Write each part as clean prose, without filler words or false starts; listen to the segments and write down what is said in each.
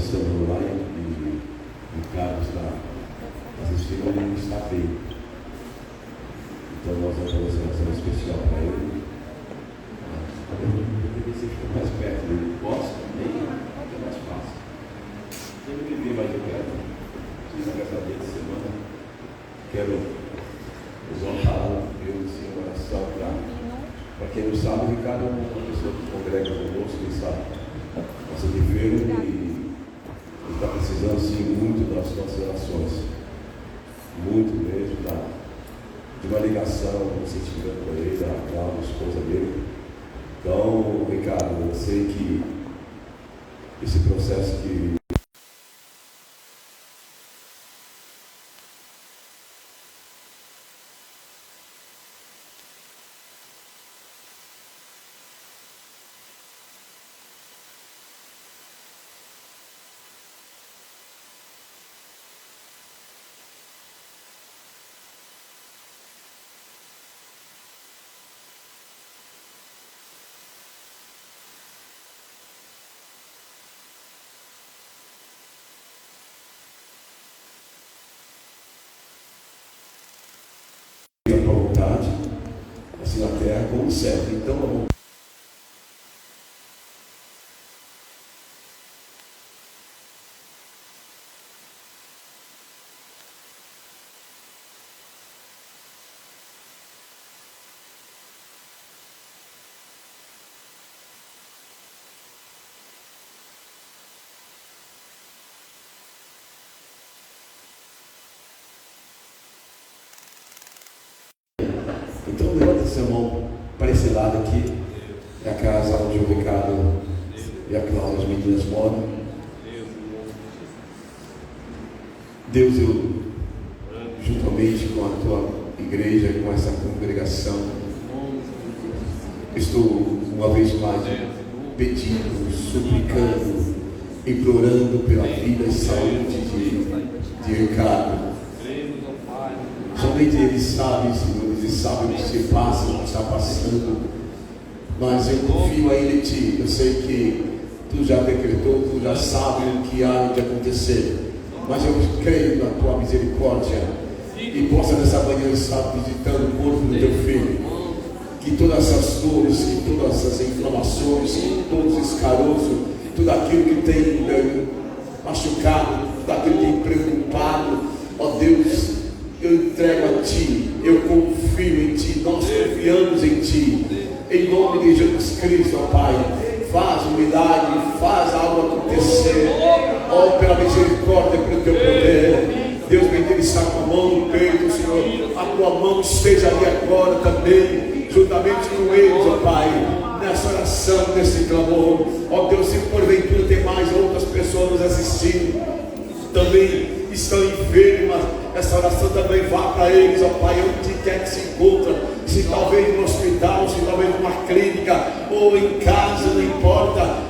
semana lá e o Carlos está assistindo e ele está bem. Então nós vamos fazer uma oração especial para ele. Eu você fica mais perto dele. Posso? Nem é mais fácil. Eu me vi mais de perto. Fiz a graça dele essa semana. Quero exaltar Deus em oração para quem não sabe, o Ricardo é uma pessoa que congrega conosco, quem sabe, nossa enfermo, e ele está precisando sim muito das nossas orações, muito mesmo, de uma ligação, um sentimento com ele, da Cláudia, a esposa dele. Então, Ricardo, eu sei que esse processo que assim na terra como serve. Então vamos. Então levanta seu mão para esse lado aqui, é a casa onde o Ricardo e a Cláudia, as meninas, moram. Deus, eu, juntamente com a tua igreja, com essa congregação, estou uma vez mais pedindo, suplicando, implorando pela vida e saúde de Ricardo. Somente Ele sabe, Senhor, Ele sabe o que se passa, o que está passando. Mas eu confio ainda em Ti. Eu sei que Tu já decretou, Tu já sabe o que há de acontecer. Mas eu creio na Tua misericórdia e possa nessa manhã estar visitando o corpo do Teu Filho. Que todas essas dores, que todas essas inflamações, que todos os caroços, tudo aquilo que tem machucado, tudo aquilo que tem preocupado, ó Deus, eu entrego a Ti, eu confio em Ti, nós confiamos em Ti, em nome de Jesus Cristo, ó Pai. Faz um milagre, faz algo acontecer, ó, pela misericórdia, pelo Teu poder. Deus bendito, está com a mão no peito, Senhor, a Tua mão esteja ali agora também, juntamente com eles, ó Pai, nessa oração, nesse clamor. Ó Deus, se porventura tem mais outras pessoas nos assistindo, também estão enfermas, essa oração também vá para eles, ó Pai, onde quer que se encontra, se talvez no hospital, se talvez numa clínica, ou em casa, não importa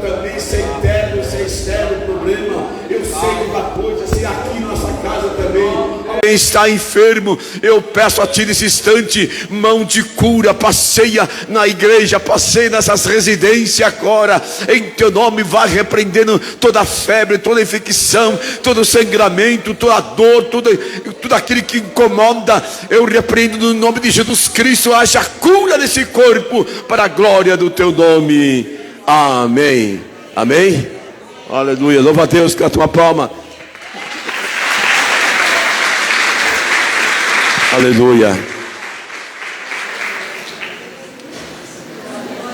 também se é interno, se é externo o problema. Eu sei de uma coisa, se aqui em nossa casa também alguém está enfermo, eu peço a Ti nesse instante, mão de cura, passeia na igreja, passeia nessas residências agora, em Teu nome, vai repreendendo toda febre, toda infecção, todo sangramento, toda dor, tudo aquilo que incomoda, eu repreendo no nome de Jesus Cristo, haja cura nesse corpo, para a glória do Teu nome. Amém. Amém. Aleluia. Louva a Deus, canta uma palma. Aleluia.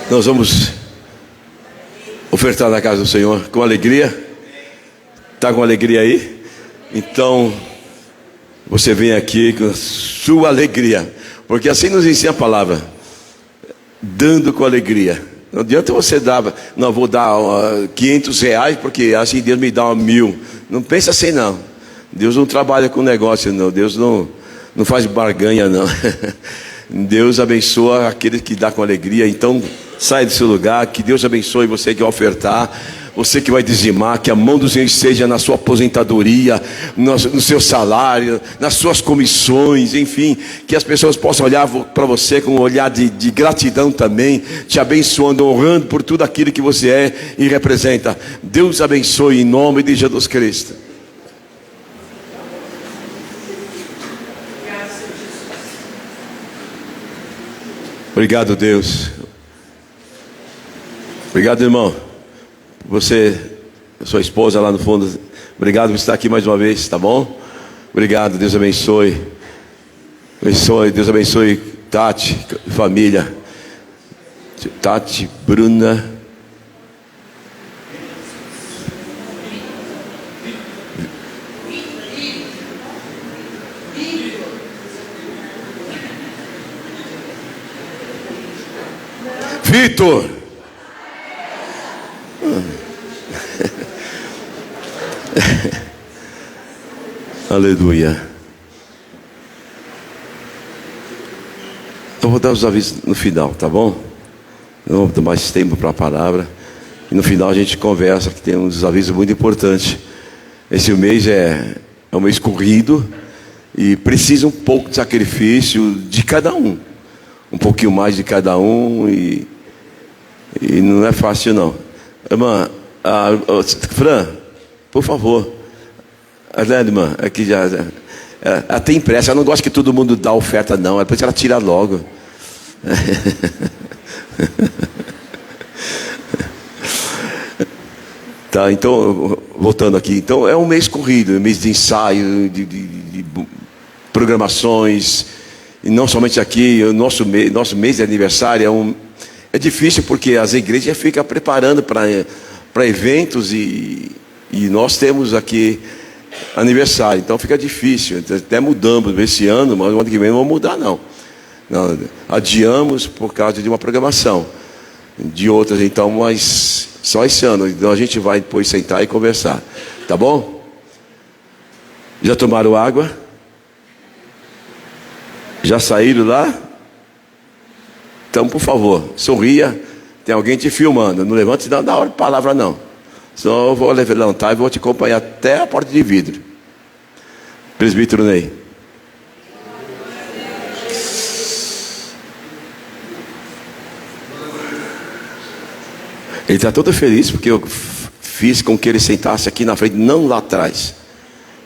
Nós vamos ofertar na casa do Senhor com alegria. Está com alegria aí? Então você vem aqui com a sua alegria, porque assim nos ensina a palavra, dando com alegria. Não adianta você dar, não, vou dar R$500, porque assim Deus me dá 1.000. Não pensa assim não. Deus não trabalha com negócio não. Deus não faz barganha não. Deus abençoa aqueles que dá com alegria. Então sai do seu lugar, que Deus abençoe você que vai ofertar. Você que vai dizimar, que a mão do Senhor esteja na sua aposentadoria, no seu salário, nas suas comissões, enfim, que as pessoas possam olhar para você com um olhar de gratidão também, te abençoando, honrando por tudo aquilo que você é e representa. Deus abençoe em nome de Jesus Cristo. Obrigado, Deus. Obrigado, irmão. Você, sua esposa lá no fundo, obrigado por estar aqui mais uma vez, tá bom? Obrigado, Deus abençoe. Deus abençoe Tati, família. Tati, Bruna. Vitor. Aleluia. Eu vou dar os avisos no final, tá bom? Não vou dar mais tempo para a palavra. E no final a gente conversa, que tem uns avisos muito importantes. Esse mês é um mês corrido e precisa um pouco de sacrifício de cada um. Um pouquinho mais de cada um e não é fácil não. Irmã, Fran, por favor. Irmã, aqui já. Ela tem pressa, ela não gosta que todo mundo dá oferta, não. Depois ela tira logo. Tá, então, voltando aqui. Então, é um mês corrido, um mês de ensaio, de programações. E não somente aqui, o nosso mês de aniversário é difícil porque as igrejas ficam preparando para eventos e nós temos aqui aniversário, então fica difícil. Até mudamos esse ano, mas o ano que vem não vamos mudar não, adiamos por causa de uma programação de outras, então, mas só esse ano. Então a gente vai depois sentar e conversar, tá bom? Já tomaram água? Já saíram lá? Então, por favor, sorria. Tem alguém te filmando. Não levante não dá hora de palavra não. Senão eu vou levantar e vou te acompanhar até a porta de vidro. Presbítero Ney. Ele está todo feliz porque eu fiz com que ele sentasse aqui na frente, não lá atrás.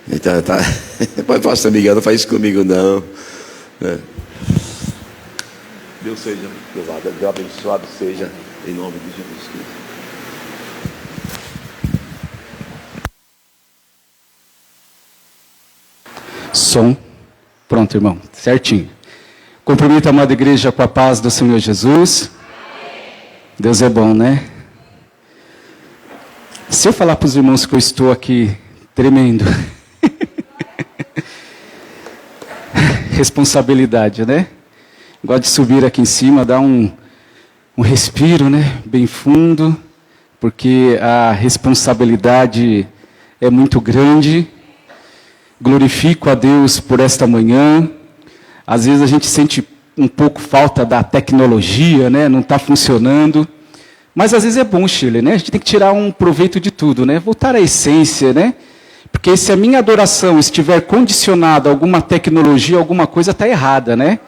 Ele tá... Mas pastor Miguel, não faz isso comigo não. Deus seja louvado, Deus abençoado seja em nome de Jesus Cristo. Som. Pronto, irmão. Certinho. Cumprimento a amada igreja com a paz do Senhor Jesus. Deus é bom, né? Se eu falar para os irmãos que eu estou aqui tremendo. Responsabilidade, né? Gosto de subir aqui em cima, dar um respiro, né? Bem fundo, porque a responsabilidade é muito grande. Glorifico a Deus por esta manhã. Às vezes a gente sente um pouco falta da tecnologia, né? Não está funcionando. Mas às vezes é bom, Shirley, né? A gente tem que tirar um proveito de tudo, né? Voltar à essência, né? Porque se a minha adoração estiver condicionada a alguma tecnologia, alguma coisa está errada, né?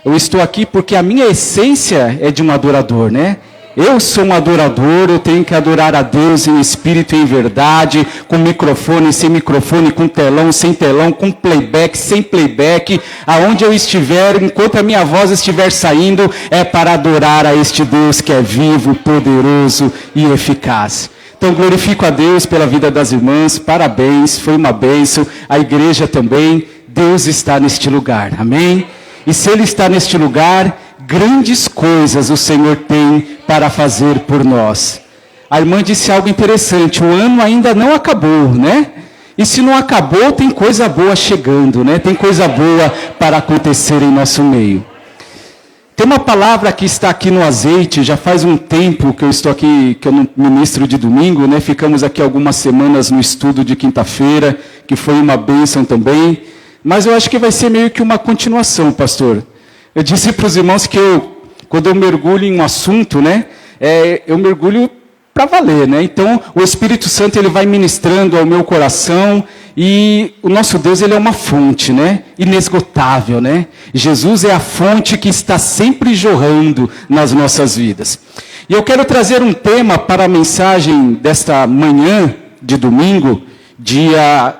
Eu estou aqui porque a minha essência é de um adorador, né? Eu sou um adorador, eu tenho que adorar a Deus em espírito e em verdade, com microfone, sem microfone, com telão, sem telão, com playback, sem playback, aonde eu estiver, enquanto a minha voz estiver saindo, é para adorar a este Deus que é vivo, poderoso e eficaz. Então glorifico a Deus pela vida das irmãs, parabéns, foi uma bênção, a igreja também, Deus está neste lugar, amém? E se Ele está neste lugar, grandes coisas o Senhor tem para fazer por nós. A irmã disse algo interessante, o ano ainda não acabou, né? E se não acabou, tem coisa boa chegando, né? Tem coisa boa para acontecer em nosso meio. Tem uma palavra que está aqui no azeite, já faz um tempo que eu estou aqui, que eu não ministro de domingo, né? Ficamos aqui algumas semanas no estudo de quinta-feira, que foi uma bênção também. Mas eu acho que vai ser meio que uma continuação, pastor. Eu disse para os irmãos que quando eu mergulho em um assunto, né? Eu mergulho para valer, né? Então, o Espírito Santo ele vai ministrando ao meu coração e o nosso Deus ele é uma fonte, né? Inesgotável, né? Jesus é a fonte que está sempre jorrando nas nossas vidas. E eu quero trazer um tema para a mensagem desta manhã de domingo, dia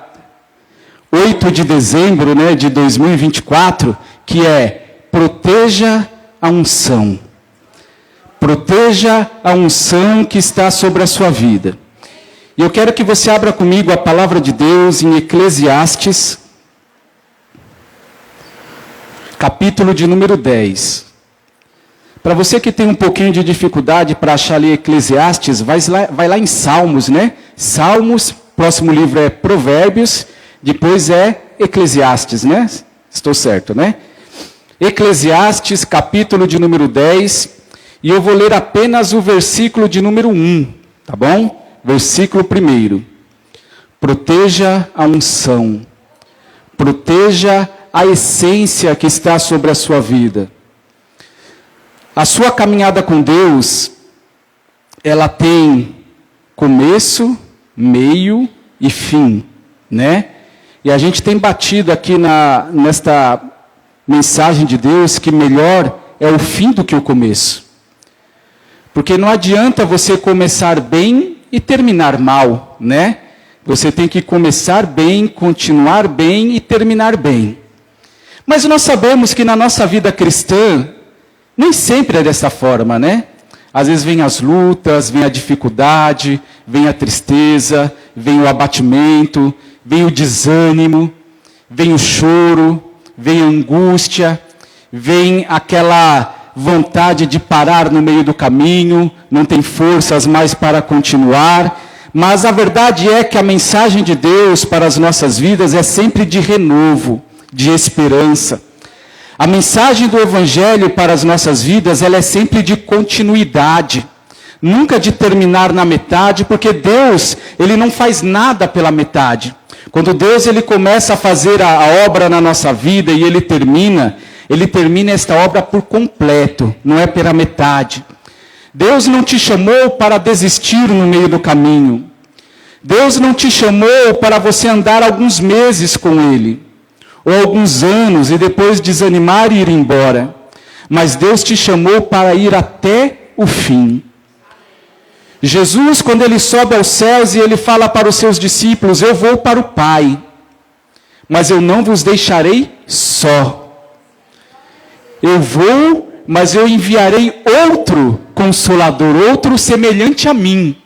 8 de dezembro, né, de 2024, que é proteja a unção. Proteja a unção que está sobre a sua vida. E eu quero que você abra comigo a palavra de Deus em Eclesiastes, capítulo de número 10. Para você que tem um pouquinho de dificuldade para achar ali Eclesiastes, vai lá em Salmos, né? Salmos, próximo livro é Provérbios, depois é Eclesiastes, né? Estou certo, né? Eclesiastes, capítulo de número 10, e eu vou ler apenas o versículo de número 1, tá bom? Versículo 1. Proteja a unção, proteja a essência que está sobre a sua vida. A sua caminhada com Deus, ela tem começo, meio e fim, né? E a gente tem batido aqui nesta mensagem de Deus que melhor é o fim do que o começo. Porque não adianta você começar bem e terminar mal, né? Você tem que começar bem, continuar bem e terminar bem. Mas nós sabemos que na nossa vida cristã, nem sempre é dessa forma, né? Às vezes vem as lutas, vem a dificuldade, vem a tristeza, vem o abatimento, vem o desânimo, vem o choro, vem a angústia, vem aquela vontade de parar no meio do caminho, não tem forças mais para continuar. Mas a verdade é que a mensagem de Deus para as nossas vidas é sempre de renovo, de esperança. A mensagem do Evangelho para as nossas vidas, ela é sempre de continuidade, nunca de terminar na metade, porque Deus, Ele não faz nada pela metade. Quando Deus ele começa a fazer a obra na nossa vida e Ele termina esta obra por completo, não é pela metade. Deus não te chamou para desistir no meio do caminho. Deus não te chamou para você andar alguns meses com Ele, ou alguns anos e depois desanimar e ir embora. Mas Deus te chamou para ir até o fim. Jesus, quando Ele sobe aos céus e Ele fala para os seus discípulos, eu vou para o Pai, mas eu não vos deixarei só. Eu vou, mas eu enviarei outro Consolador, outro semelhante a mim.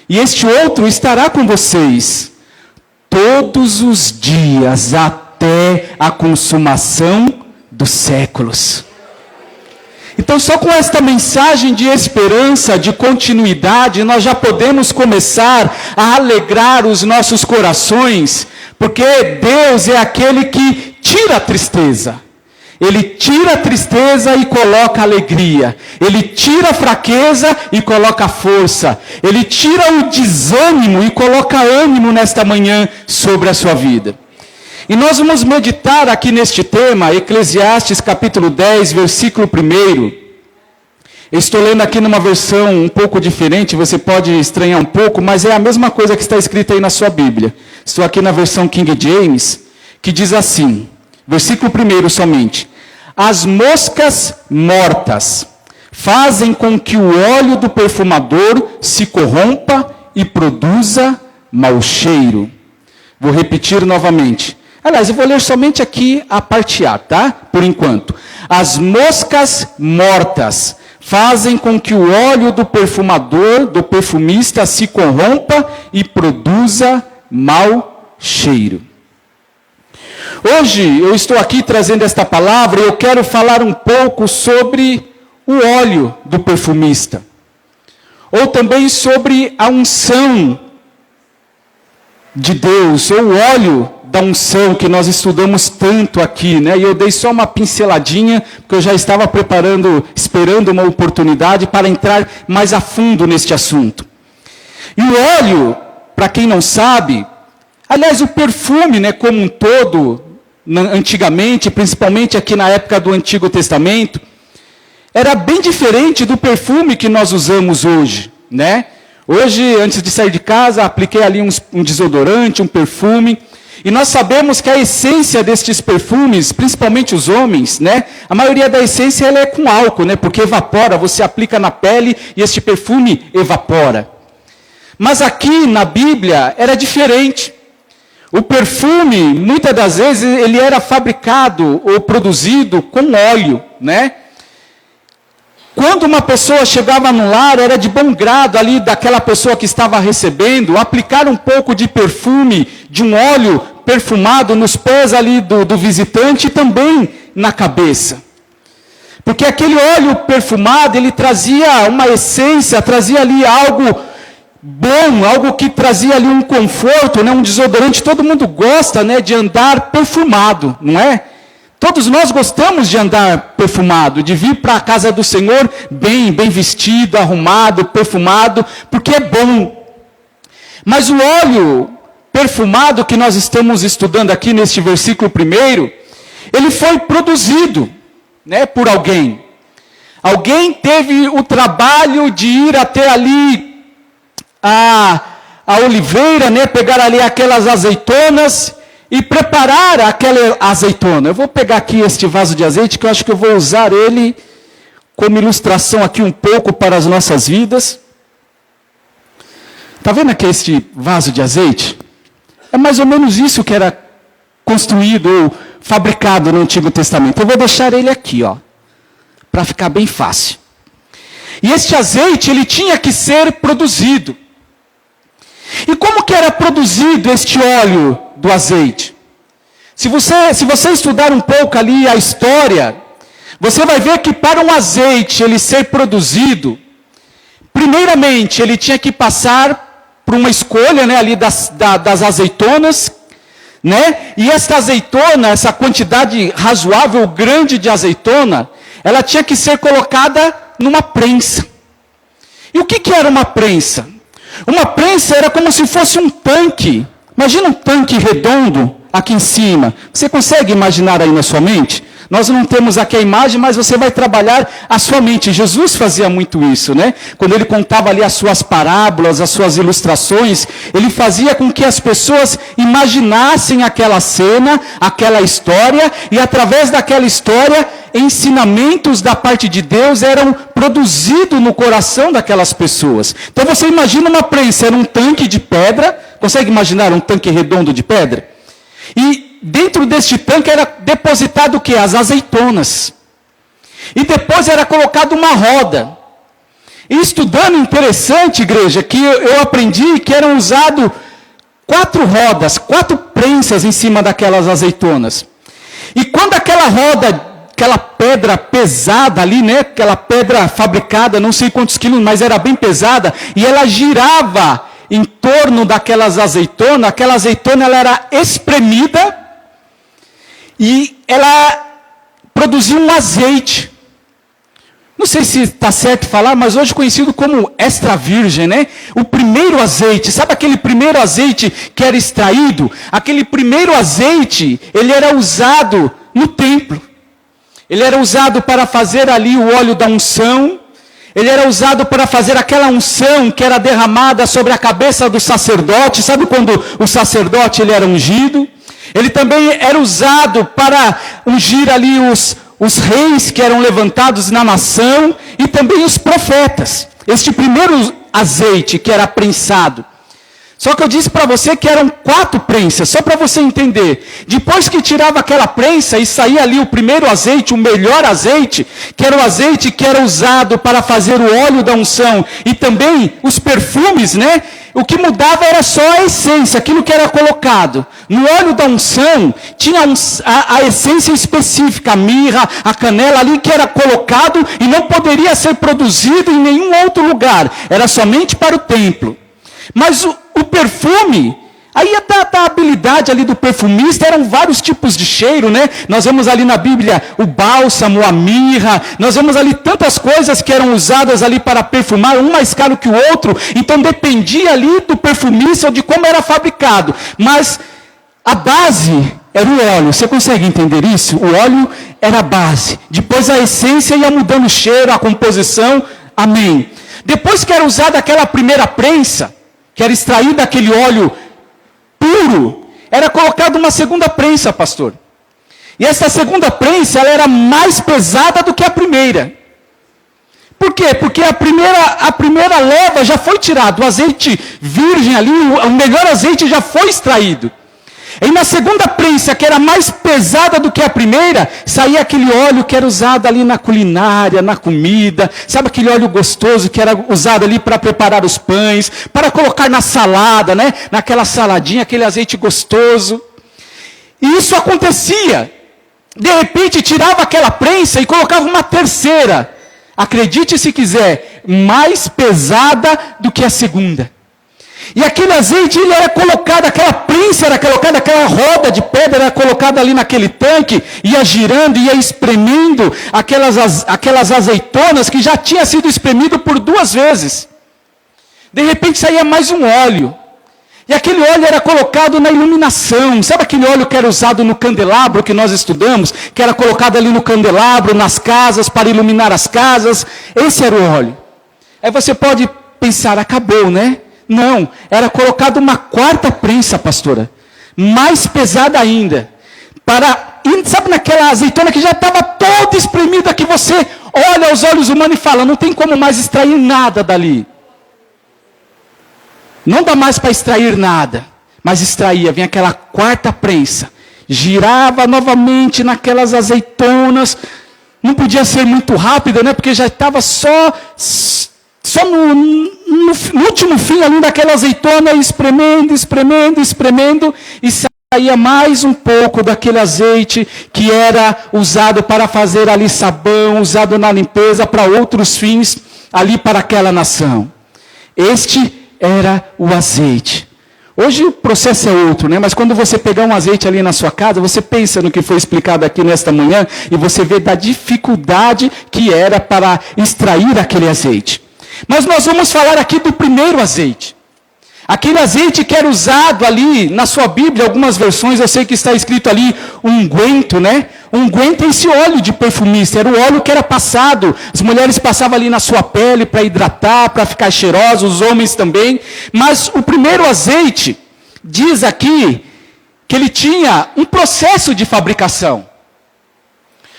E este outro estará com vocês todos os dias, até a consumação dos séculos. Então, só com esta mensagem de esperança, de continuidade, nós já podemos começar a alegrar os nossos corações, porque Deus é aquele que tira a tristeza. Ele tira a tristeza e coloca alegria. Ele tira a fraqueza e coloca força. Ele tira o desânimo e coloca ânimo nesta manhã sobre a sua vida. E nós vamos meditar aqui neste tema, Eclesiastes capítulo 10, versículo 1. Eu estou lendo aqui numa versão um pouco diferente, você pode estranhar um pouco, mas é a mesma coisa que está escrita aí na sua Bíblia. Estou aqui na versão King James, que diz assim, versículo 1 somente. As moscas mortas fazem com que o óleo do perfumador se corrompa e produza mau cheiro. Vou repetir novamente. Aliás, eu vou ler somente aqui a parte A, tá? Por enquanto. As moscas mortas fazem com que o óleo do perfumador, do perfumista, se corrompa e produza mau cheiro. Hoje eu estou aqui trazendo esta palavra e eu quero falar um pouco sobre o óleo do perfumista. Ou também sobre a unção de Deus, ou o óleo da unção que nós estudamos tanto aqui, né? E eu dei só uma pinceladinha, porque eu já estava esperando uma oportunidade para entrar mais a fundo neste assunto. E o óleo, para quem não sabe, aliás, o perfume, né, como um todo, antigamente, principalmente aqui na época do Antigo Testamento, era bem diferente do perfume que nós usamos hoje, né? Hoje, antes de sair de casa, apliquei ali um desodorante, um perfume. E nós sabemos que a essência destes perfumes, principalmente os homens, né? A maioria da essência ela é com álcool, né? Porque evapora, você aplica na pele e este perfume evapora. Mas aqui na Bíblia era diferente. O perfume, muitas das vezes, ele era fabricado ou produzido com óleo, né? Quando uma pessoa chegava no lar, era de bom grado ali daquela pessoa que estava recebendo, aplicar um pouco de perfume, de um óleo perfumado nos pés ali do visitante e também na cabeça. Porque aquele óleo perfumado, ele trazia uma essência, trazia ali algo bom, algo que trazia ali um conforto, né? Um desodorante. Todo mundo gosta, né, de andar perfumado, não é? Todos nós gostamos de andar perfumado, de vir para a casa do Senhor bem vestido, arrumado, perfumado, porque é bom. Mas o óleo perfumado que nós estamos estudando aqui neste versículo 1, ele foi produzido, né, por alguém. Alguém teve o trabalho de ir até ali a oliveira, né, pegar ali aquelas azeitonas e preparar aquela azeitona. Eu vou pegar aqui este vaso de azeite, que eu acho que eu vou usar ele como ilustração aqui um pouco para as nossas vidas. Está vendo aqui este vaso de azeite? É mais ou menos isso que era construído ou fabricado no Antigo Testamento. Eu vou deixar ele aqui, ó, para ficar bem fácil. E este azeite, ele tinha que ser produzido. E como que era produzido este óleo do azeite? Se você estudar um pouco ali a história, você vai ver que para um azeite ele ser produzido, primeiramente ele tinha que passar por uma escolha, né, ali das azeitonas, né? E esta azeitona, essa quantidade razoável, grande de azeitona, ela tinha que ser colocada numa prensa. E o que era uma prensa? Uma prensa era como se fosse um tanque. Imagina um tanque redondo aqui em cima. Você consegue imaginar aí na sua mente? Nós não temos aqui a imagem, mas você vai trabalhar a sua mente. Jesus fazia muito isso, né? Quando ele contava ali as suas parábolas, as suas ilustrações, ele fazia com que as pessoas imaginassem aquela cena, aquela história, e através daquela história, ensinamentos da parte de Deus eram produzidos no coração daquelas pessoas. Então você imagina uma prensa, era um tanque de pedra. Consegue imaginar um tanque redondo de pedra? E dentro deste tanque era depositado o quê? As azeitonas. E depois era colocado uma roda. E estudando, interessante, igreja, que eu aprendi que eram usadas 4 rodas, 4 prensas em cima daquelas azeitonas. E quando aquela roda, aquela pedra pesada ali, né? Aquela pedra fabricada, não sei quantos quilos, mas era bem pesada, e ela girava em torno daquelas azeitonas, aquela azeitona ela era espremida e ela produzia um azeite. Não sei se está certo falar, mas hoje conhecido como extra virgem, né? O primeiro azeite, sabe aquele primeiro azeite que era extraído? Aquele primeiro azeite, ele era usado no templo. Ele era usado para fazer ali o óleo da unção. Ele era usado para fazer aquela unção que era derramada sobre a cabeça do sacerdote. Sabe quando o sacerdote ele era ungido? Ele também era usado para ungir ali os reis que eram levantados na nação e também os profetas. Este primeiro azeite que era prensado. Só que eu disse para você que eram 4 prensas, só para você entender. Depois que tirava aquela prensa e saía ali o primeiro azeite, o melhor azeite, que era o azeite que era usado para fazer o óleo da unção e também os perfumes, né? O que mudava era só a essência, aquilo que era colocado. No óleo da unção tinha a essência específica, a mirra, a canela ali que era colocado e não poderia ser produzido em nenhum outro lugar. Era somente para o templo. Mas o perfume, aí a habilidade ali do perfumista, eram vários tipos de cheiro, né? Nós vemos ali na Bíblia o bálsamo, a mirra, nós vemos ali tantas coisas que eram usadas ali para perfumar, um mais caro que o outro, então dependia ali do perfumista ou de como era fabricado, mas a base era o óleo. Você consegue entender isso? O óleo era a base, depois a essência ia mudando o cheiro, a composição, amém. Depois que era usada aquela primeira prensa, que era extraída aquele óleo puro, era colocada uma segunda prensa, pastor. E essa segunda prensa, ela era mais pesada do que a primeira. Por quê? Porque a primeira leva já foi tirada, o azeite virgem ali, o melhor azeite já foi extraído. E na segunda prensa, que era mais pesada do que a primeira, saía aquele óleo que era usado ali na culinária, na comida. Sabe aquele óleo gostoso que era usado ali para preparar os pães, para colocar na salada, né? Naquela saladinha, aquele azeite gostoso. E isso acontecia. De repente, tirava aquela prensa e colocava uma terceira. Acredite se quiser, mais pesada do que a segunda. E aquele azeite, ele era colocado, aquela prensa era colocada, aquela roda de pedra era colocada ali naquele tanque, ia girando, ia espremendo aquelas azeitonas que já tinha sido espremido por 2 vezes. De repente saía mais um óleo. E aquele óleo era colocado na iluminação. Sabe aquele óleo que era usado no candelabro que nós estudamos? Que era colocado ali no candelabro, nas casas, para iluminar as casas. Esse era o óleo. Aí você pode pensar, acabou, né? Não, era colocado uma 4ª prensa, pastora. Mais pesada ainda. Sabe naquela azeitona que já estava toda espremida, que você olha aos olhos humanos e fala, não tem como mais extrair nada dali. Não dá mais para extrair nada. Mas extraía, vinha aquela 4ª prensa. Girava novamente naquelas azeitonas. Não podia ser muito rápida, né? Porque já estava só no último fim ali daquela azeitona, espremendo. E saía mais um pouco daquele azeite que era usado para fazer ali sabão, usado na limpeza, para outros fins, ali para aquela nação. Este era o azeite. Hoje o processo é outro, né? Mas quando você pegar um azeite ali na sua casa, você pensa no que foi explicado aqui nesta manhã, e você vê da dificuldade que era para extrair aquele azeite. Mas nós vamos falar aqui do primeiro azeite. Aquele azeite que era usado ali na sua Bíblia, algumas versões eu sei que está escrito ali unguento, né? Unguento é esse óleo de perfumista, era o óleo que era passado. As mulheres passavam ali na sua pele para hidratar, para ficar cheirosos, os homens também. Mas o primeiro azeite, diz aqui, que ele tinha um processo de fabricação.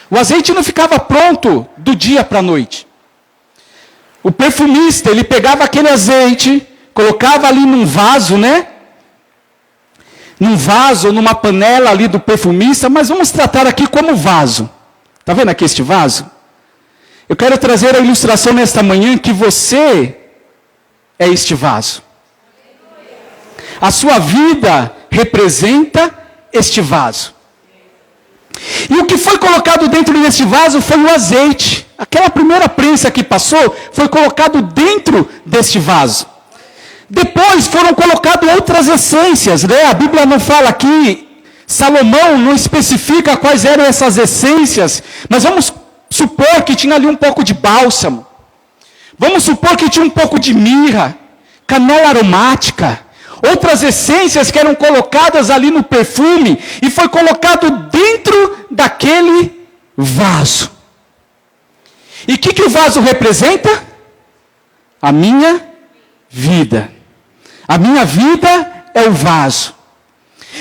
O azeite não ficava pronto do dia para a noite. O perfumista, ele pegava aquele azeite, colocava ali num vaso, né? Num vaso, numa panela ali do perfumista, mas vamos tratar aqui como vaso. Está vendo aqui este vaso? Eu quero trazer a ilustração nesta manhã que você é este vaso. A sua vida representa este vaso. E o que foi colocado dentro deste vaso foi o azeite. Aquela primeira prensa que passou foi colocado dentro deste vaso. Depois foram colocadas outras essências, né? A Bíblia não fala aqui, Salomão não especifica quais eram essas essências, mas vamos supor que tinha ali um pouco de bálsamo. Vamos supor que tinha um pouco de mirra, canela aromática, outras essências que eram colocadas ali no perfume, e foi colocado dentro daquele vaso. E o que o vaso representa? A minha vida. A minha vida é o vaso.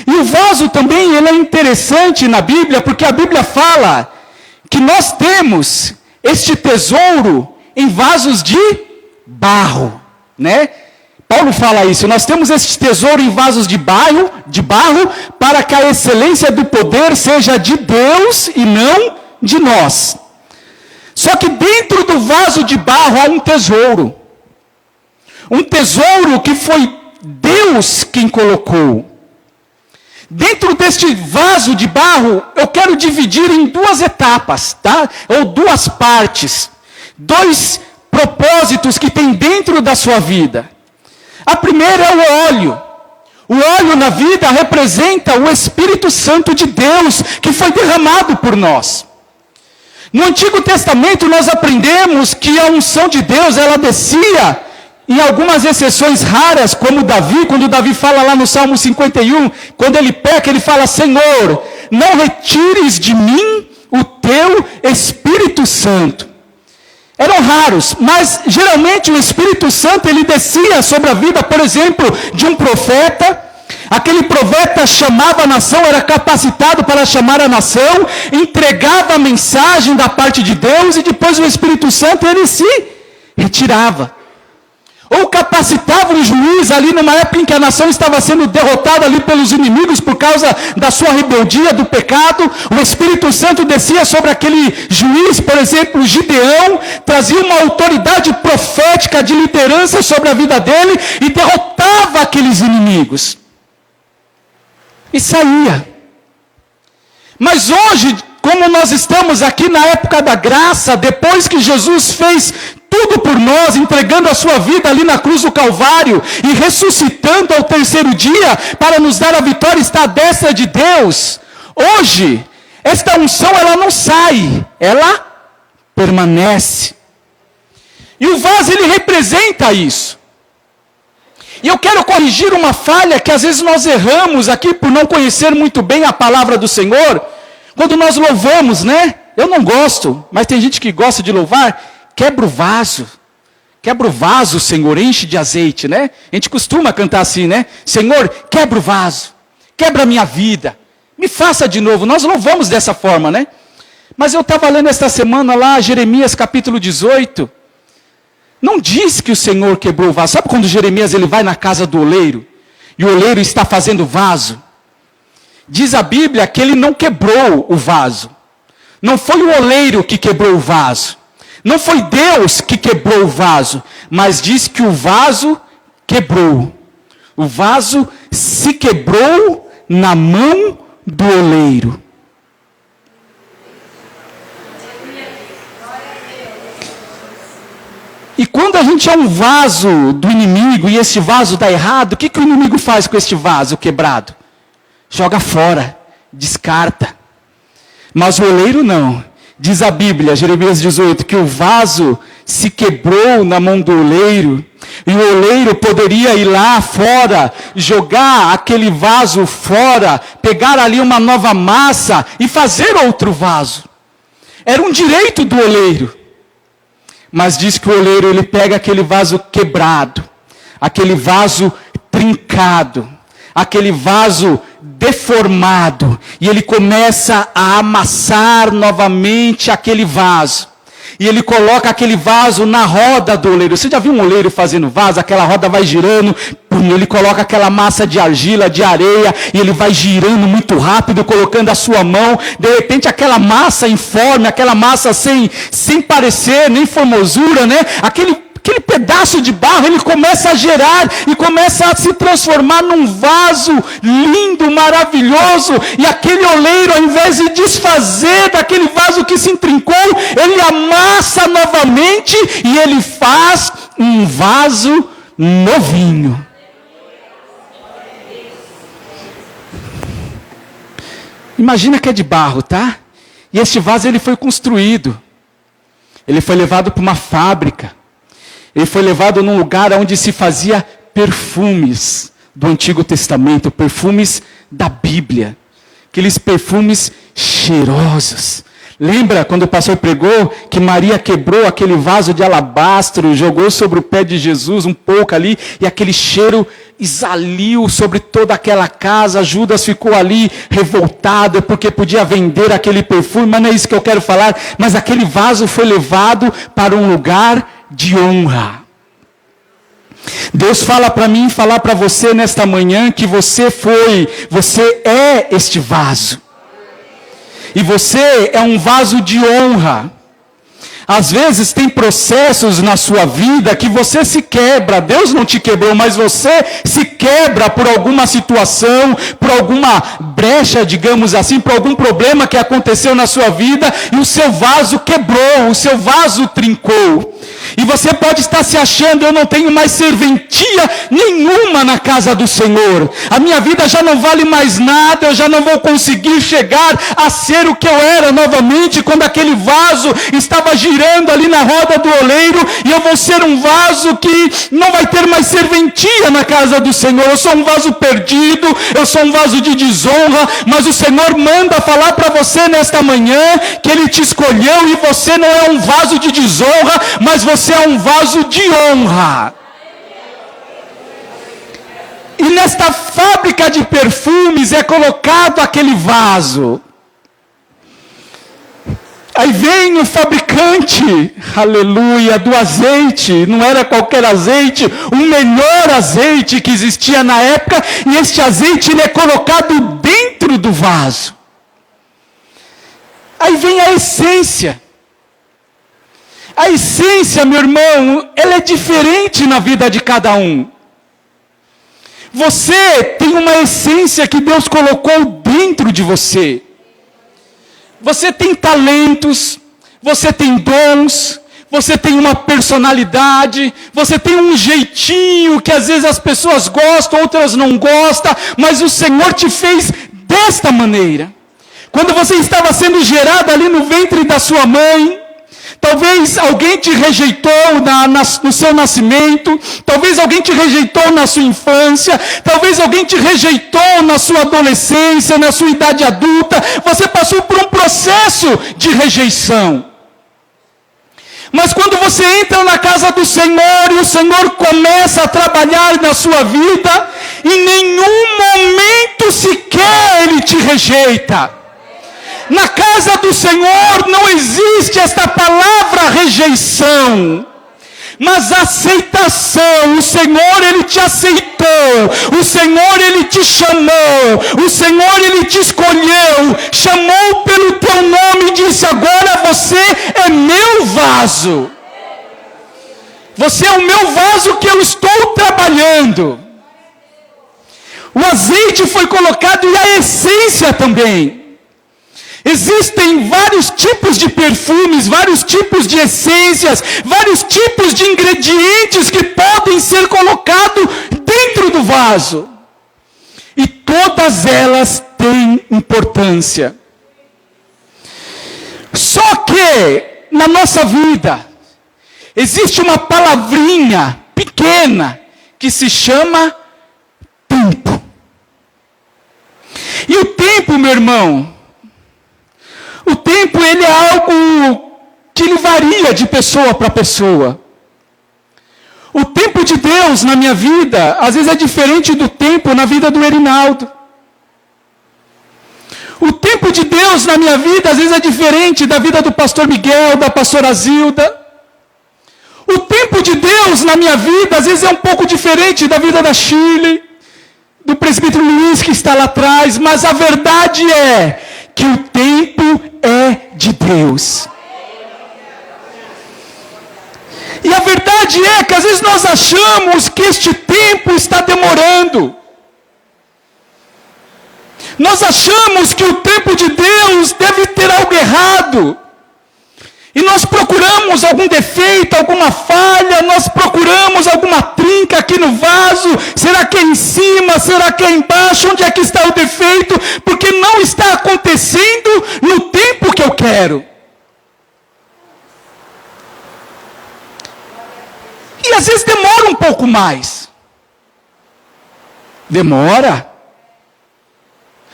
E o vaso também ele é interessante na Bíblia, porque a Bíblia fala que nós temos este tesouro em vasos de barro, né? Paulo fala isso, nós temos este tesouro em vasos de barro, para que a excelência do poder seja de Deus e não de nós. Só que dentro do vaso de barro há um tesouro. Um tesouro que foi Deus quem colocou. Dentro deste vaso de barro, eu quero dividir em 2 etapas, tá? Ou 2 partes. 2 propósitos que tem dentro da sua vida. A primeira é o óleo. O óleo na vida representa o Espírito Santo de Deus que foi derramado por nós. No Antigo Testamento nós aprendemos que a unção de Deus ela descia em algumas exceções raras, como Davi, quando Davi fala lá no Salmo 51, quando ele peca, ele fala, Senhor, não retires de mim o teu Espírito Santo. Eram raros, mas geralmente o Espírito Santo ele descia sobre a vida, por exemplo, de um profeta. Aquele profeta chamava a nação, era capacitado para chamar a nação, entregava a mensagem da parte de Deus e depois o Espírito Santo ele se retirava. Ou capacitava o juiz ali numa época em que a nação estava sendo derrotada ali pelos inimigos por causa da sua rebeldia, do pecado. O Espírito Santo descia sobre aquele juiz, por exemplo, Gideão, trazia uma autoridade profética de liderança sobre a vida dele e derrotava aqueles inimigos. E saía. Mas hoje, como nós estamos aqui na época da graça, depois que Jesus fez tudo por nós, entregando a sua vida ali na cruz do Calvário e ressuscitando ao terceiro dia para nos dar a vitória, está à destra de Deus. Hoje, esta unção ela não sai, ela permanece. E o vaso ele representa isso. E eu quero corrigir uma falha que às vezes nós erramos aqui por não conhecer muito bem a palavra do Senhor. Quando nós louvamos, né? Eu não gosto, mas tem gente que gosta de louvar. Quebra o vaso, Senhor, enche de azeite, né? A gente costuma cantar assim, né? Senhor, quebra o vaso, quebra a minha vida, me faça de novo. Nós louvamos dessa forma, né? Mas eu estava lendo esta semana lá, Jeremias capítulo 18. Não diz que o Senhor quebrou o vaso. Sabe quando Jeremias ele vai na casa do oleiro, e o oleiro está fazendo vaso? Diz a Bíblia que ele não quebrou o vaso. Não foi o oleiro que quebrou o vaso. Não foi Deus que quebrou o vaso, mas diz que o vaso quebrou. O vaso se quebrou na mão do oleiro. E quando a gente é um vaso do inimigo e esse vaso dá errado, o que o inimigo faz com este vaso quebrado? Joga fora, descarta. Mas o oleiro não. Diz a Bíblia, Jeremias 18, que o vaso se quebrou na mão do oleiro, e o oleiro poderia ir lá fora, jogar aquele vaso fora, pegar ali uma nova massa e fazer outro vaso. Era um direito do oleiro. Mas diz que o oleiro ele pega aquele vaso quebrado, aquele vaso trincado, aquele vaso deformado, e ele começa a amassar novamente aquele vaso, e ele coloca aquele vaso na roda do oleiro. Você já viu um oleiro fazendo vaso? Aquela roda vai girando, ele coloca aquela massa de argila, de areia, e ele vai girando muito rápido, colocando a sua mão, de repente aquela massa informe, aquela massa sem parecer, nem formosura, né? Aquele pedaço de barro, ele começa a gerar e começa a se transformar num vaso lindo, maravilhoso. E aquele oleiro, ao invés de desfazer daquele vaso que se intrincou, ele amassa novamente e ele faz um vaso novinho. Imagina que é de barro, tá? E este vaso ele foi construído. Ele foi levado para uma fábrica. Ele foi levado num lugar onde se fazia perfumes do Antigo Testamento, perfumes da Bíblia. Aqueles perfumes cheirosos. Lembra quando o pastor pregou que Maria quebrou aquele vaso de alabastro, jogou sobre o pé de Jesus um pouco ali, e aquele cheiro exaliu sobre toda aquela casa. Judas ficou ali revoltado porque podia vender aquele perfume, mas não é isso que eu quero falar. Mas aquele vaso foi levado para um lugar de honra. Deus fala para mim, falar para você nesta manhã que você é este vaso. E você é um vaso de honra. Às vezes tem processos na sua vida que você se quebra. Deus não te quebrou, mas você se quebra por alguma situação, por alguma brecha, digamos assim, por algum problema que aconteceu na sua vida, e o seu vaso quebrou, o seu vaso trincou. E E você pode estar se achando, eu não tenho mais serventia nenhuma na casa do Senhor. A minha vida já não vale mais nada, eu já não vou conseguir chegar a ser o que eu era novamente, quando aquele vaso estava girando ali na roda do oleiro, e eu vou ser um vaso que não vai ter mais serventia na casa do Senhor. Eu sou um vaso perdido, eu sou um vaso de desonra, mas o Senhor manda falar para você nesta manhã, que Ele te escolheu, e você não é um vaso de desonra, mas você é um vaso de honra. E nesta fábrica de perfumes é colocado aquele vaso. Aí vem o fabricante, aleluia, do azeite, não era qualquer azeite, o melhor azeite que existia na época, e este azeite ele é colocado dentro do vaso. Aí vem a essência. A essência, meu irmão, ela é diferente na vida de cada um. Você tem uma essência que Deus colocou dentro de você. Você tem talentos, você tem dons, você tem uma personalidade, você tem um jeitinho que às vezes as pessoas gostam, outras não gostam, mas o Senhor te fez desta maneira. Quando você estava sendo gerado ali no ventre da sua mãe, talvez alguém te rejeitou no seu nascimento, talvez alguém te rejeitou na sua infância, talvez alguém te rejeitou na sua adolescência, na sua idade adulta. Você passou por um processo de rejeição. Mas quando você entra na casa do Senhor e o Senhor começa a trabalhar na sua vida, em nenhum momento sequer Ele te rejeita. Na casa do Senhor não existe esta palavra rejeição, mas aceitação. O Senhor, Ele te aceitou, o Senhor, Ele te chamou, o Senhor, Ele te escolheu, chamou pelo teu nome e disse: agora você é meu vaso, você é o meu vaso que eu estou trabalhando. O azeite foi colocado e a essência também. Existem vários tipos de perfumes, vários tipos de essências, vários tipos de ingredientes que podem ser colocados dentro do vaso. E todas elas têm importância. Só que, na nossa vida, existe uma palavrinha pequena que se chama tempo. E o tempo, meu irmão, o tempo, ele é algo que ele varia de pessoa para pessoa. O tempo de Deus na minha vida, às vezes é diferente do tempo na vida do Erinaldo. O tempo de Deus na minha vida, às vezes é diferente da vida do pastor Miguel, da pastora Zilda. O tempo de Deus na minha vida, às vezes é um pouco diferente da vida da Shirley, do presbítero Luiz que está lá atrás, mas a verdade é que o tempo é de Deus. E a verdade é que às vezes nós achamos que este tempo está demorando. Nós achamos que o tempo de Deus deve ter algo errado. E nós procuramos algum defeito, alguma falha, nós procuramos alguma trinca aqui no vaso. Será que é em cima? Será que é embaixo? Onde é que está o defeito? Porque não está acontecendo no tempo que eu quero. E às vezes demora um pouco mais. Demora.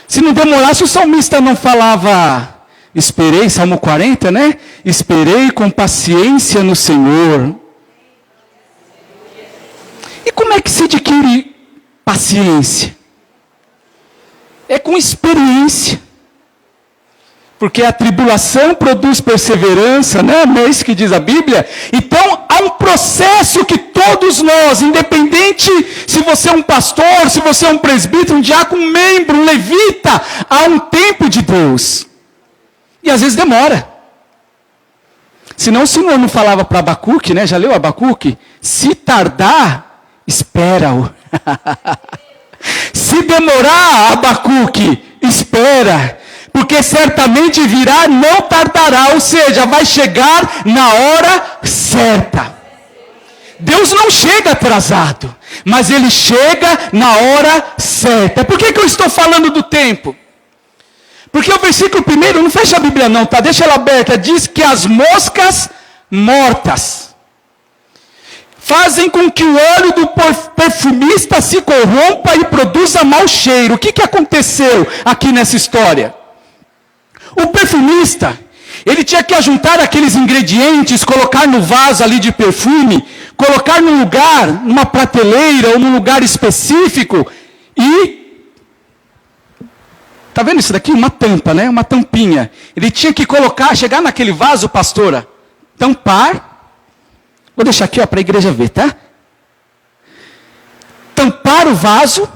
Se não demorasse, o salmista não falava... Esperei, Salmo 40, né? Esperei com paciência no Senhor. E como é que se adquire paciência? É com experiência. Porque a tribulação produz perseverança, né? Não é isso que diz a Bíblia? Então, há um processo que todos nós, independente se você é um pastor, se você é um presbítero, um diácono, um membro, um levita, há um tempo de Deus. E às vezes demora. Senão o Senhor não falava para Abacuque, né? Já leu Abacuque? Se tardar, espera-o. Se demorar, Abacuque, espera. Porque certamente virá, não tardará. Ou seja, vai chegar na hora certa. Deus não chega atrasado, mas Ele chega na hora certa. Por que eu estou falando do tempo? Porque o versículo 1, não fecha a Bíblia não, tá? Deixa ela aberta, diz que as moscas mortas fazem com que o óleo do perfumista se corrompa e produza mau cheiro. O que aconteceu aqui nessa história? O perfumista, ele tinha que ajuntar aqueles ingredientes, colocar no vaso ali de perfume, colocar num lugar, numa prateleira ou num lugar específico e... Está vendo isso daqui? Uma tampa, né? Uma tampinha. Ele tinha que colocar, chegar naquele vaso, pastora, tampar. Vou deixar aqui para a igreja ver, tá? Tampar o vaso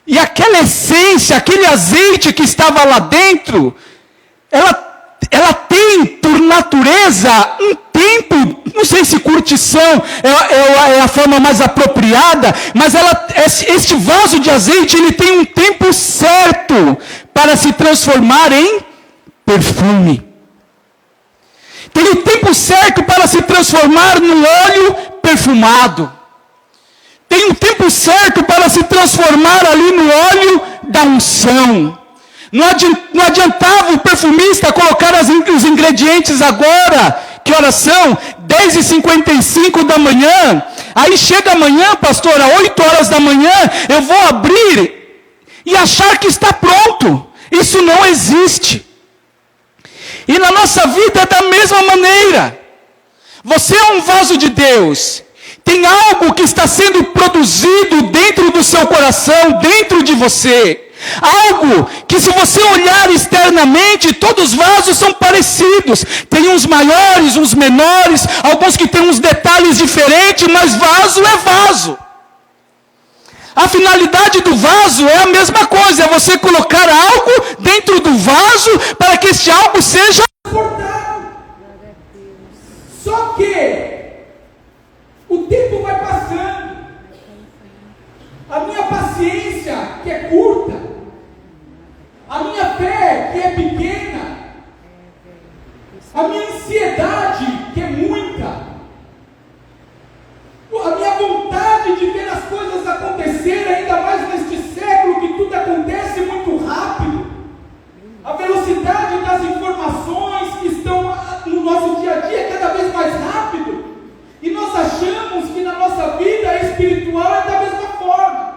e aquela essência, aquele azeite que estava lá dentro, ela tem, por natureza, um tempo, não sei se curtição é a forma mais apropriada, mas este vaso de azeite, ele tem um tempo certo para se transformar em perfume. Tem um tempo certo para se transformar no óleo perfumado. Tem um tempo certo para se transformar ali no óleo da unção. Não adiantava o perfumista colocar os ingredientes agora. Que horas são? 10h55 da manhã. Aí chega amanhã, pastor, às 8 horas da manhã, eu vou abrir e achar que está pronto. Isso não existe. E na nossa vida é da mesma maneira. Você é um vaso de Deus. Tem algo que está sendo produzido dentro do seu coração, dentro de você. Algo que, se você olhar externamente, todos os vasos são parecidos. Tem uns maiores, uns menores, alguns que têm uns detalhes diferentes, mas vaso é vaso. A finalidade do vaso é a mesma coisa, é você colocar algo dentro do vaso para que este algo seja transportado. Só que o tempo vai passando. A minha paciência, que é curta, a minha fé, que é pequena, a minha ansiedade, que é muita, a minha vontade de ver as coisas acontecerem, ainda mais neste século que tudo acontece muito rápido, a velocidade das informações que estão no nosso dia a dia é cada vez mais rápido, e nós achamos que na nossa vida espiritual é da mesma forma.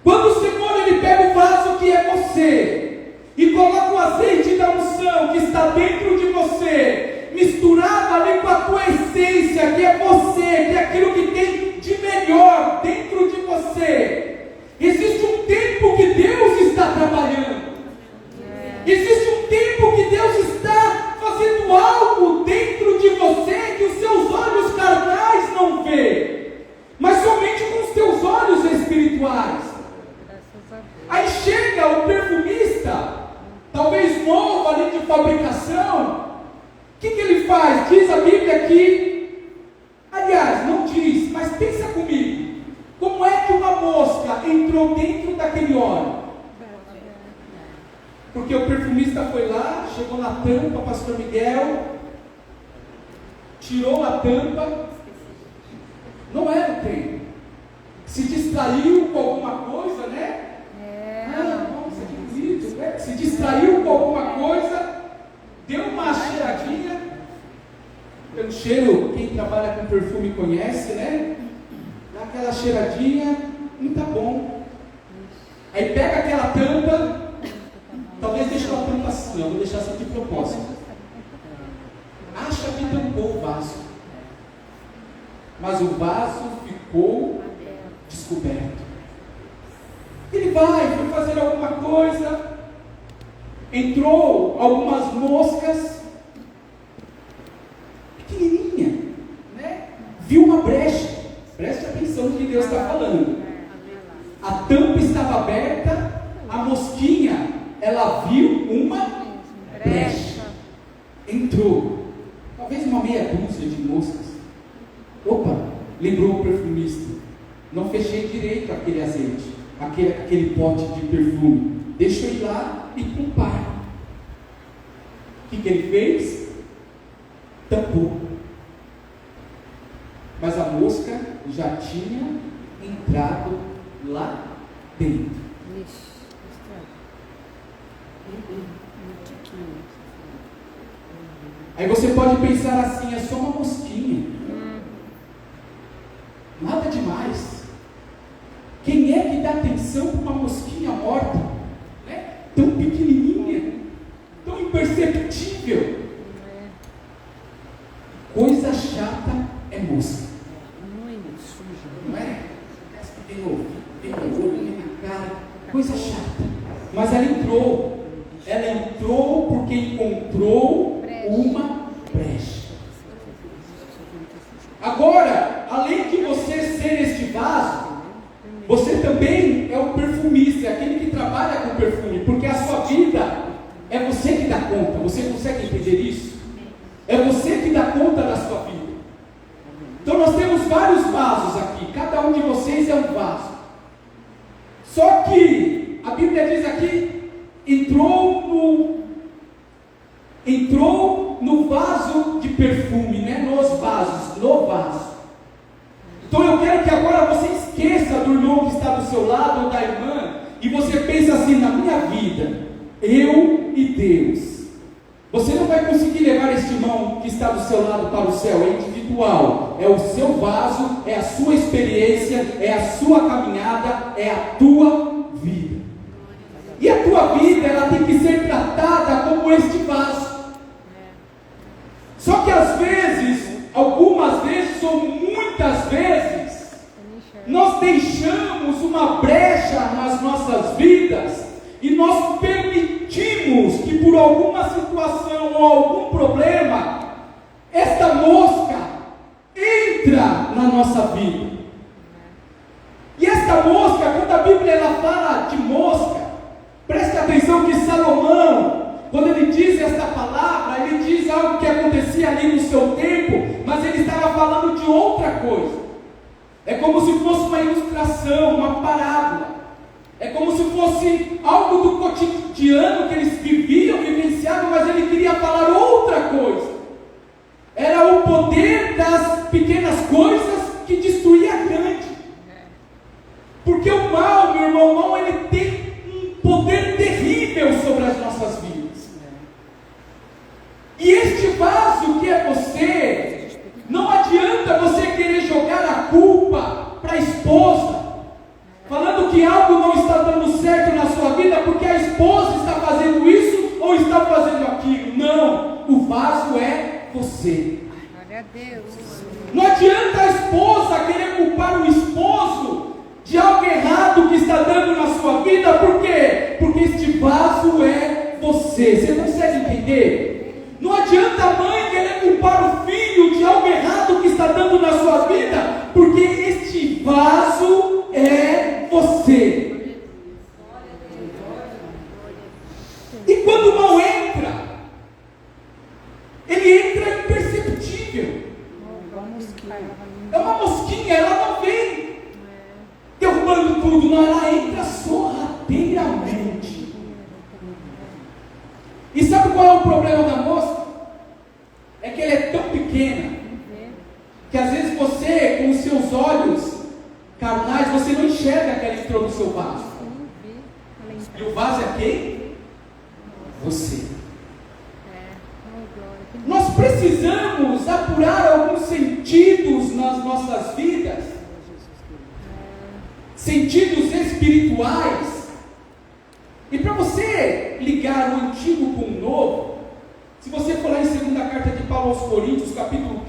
Quando o Senhor, Ele pega o vaso que é você, e coloca o azeite da unção que está dentro de você, misturado ali com a tua essência, que é você, que é aquilo que tem de melhor dentro de você, existe um tempo que Deus está trabalhando. Existe um tempo que Deus está fazendo algo dentro de você que os seus olhos carnais não vê, mas somente com os teus olhos espirituais. Aí chega o perfumista, talvez novo ali de fabricação, o que ele faz? Diz a Bíblia aqui, aliás, não diz, mas pensa comigo, como é que uma mosca entrou dentro daquele óleo? Porque o perfumista foi lá, chegou na tampa, pastor Miguel, tirou a tampa, não era o tempo, se distraiu com alguma coisa, né? Nossa, que bonito, né? Se distraiu com alguma coisa, deu uma cheiradinha, pelo cheiro, quem trabalha com perfume conhece, né? Dá aquela cheiradinha, tá bom. Aí pega aquela tampa, talvez deixou a tampa assim, eu vou deixar assim de propósito. Acha que tampou o vaso, mas o vaso ficou descoberto. Ele foi fazer alguma coisa, entrou algumas moscas, pequenininha, né? Viu uma brecha, preste atenção no que Deus está falando. A tampa estava aberta, a mosquinha, ela viu uma brecha, entrou, talvez uma meia dúzia de moscas. Opa, lembrou o perfumista, não fechei direito aquele azeite, aquele pote de perfume, deixa eu ir lá e tampar. O que ele fez? Tampou. mas a mosca já tinha entrado lá dentro. Aí você pode pensar assim, é só uma mosquinha. Nada demais. Quem é que dá atenção para uma mosquinha morta? Né? Tão pequenininha, tão imperceptível. Coisa chata é mosca. Não é? Tem no olho, tem na cara. Coisa chata. Mas ela entrou. Ela entrou porque encontrou uma brecha. Agora, além de você ser este vaso, você também é o perfumista, é aquele que trabalha com perfume, porque a sua vida é você que dá conta. Você consegue entender isso? É você que dá conta da sua vida. Então nós temos vários vasos aqui, cada um de vocês é um vaso. Só que a Bíblia diz aqui, entrou no vaso de perfume, né? Nos vasos, no vaso. Então eu quero que agora você esqueça do irmão que está do seu lado ou da irmã, e você pensa assim, na minha vida, eu e Deus. Você não vai conseguir levar este irmão que está do seu lado para o céu, é individual, é o seu vaso, é a sua experiência, é a sua caminhada, é a tua vida. E a tua vida, ela tem que ser tratada como este vaso. Só que às vezes, algumas vezes ou muitas vezes, nós deixamos uma brecha nas nossas vidas e nós permitimos que por alguma situação ou algum problema, esta mosca entra na nossa vida. E esta mosca, quando a Bíblia ela fala de mosca, preste atenção que Salomão, quando ele diz esta palavra, ele diz algo que acontecia ali no seu tempo, mas ele estava falando de outra coisa. É como se fosse uma ilustração, uma parábola. É como se fosse algo do cotidiano que eles vivenciavam, mas ele queria falar outra coisa. Era o poder das pequenas coisas que destruía a grande. Porque o mal, meu irmão, o mal, ele tem um poder terrível sobre as nossas vidas. E este vaso que é você, não adianta você querer jogar a culpa para a esposa, falando que algo não está dando certo na sua vida porque a esposa está fazendo isso ou está fazendo aquilo. Não, o vaso é você. Glória a Deus. Não adianta a esposa querer culpar o esposo de algo errado que está dando na sua vida. Por quê? Porque este vaso é você. Você consegue entender? Não adianta a mãe querer culpar o filho de algo errado que está dando na sua vida, porque este vaso é você. E quando o mal entra, ele entra imperceptível. É uma mosquinha, ela não vem derrubando tudo, não, ela entra sorrateiramente. E sabe qual é o problema da mosca? É que ela é tão pequena que às vezes você, com os seus olhos carnais, você não enxerga que ela entrou no seu vaso. E o vaso é quem? Você. Nós precisamos apurar alguns sentidos nas nossas vidas, sentidos espirituais. E para você ligar o antigo com o novo, se você for lá em 2ª carta de Paulo aos Coríntios, capítulo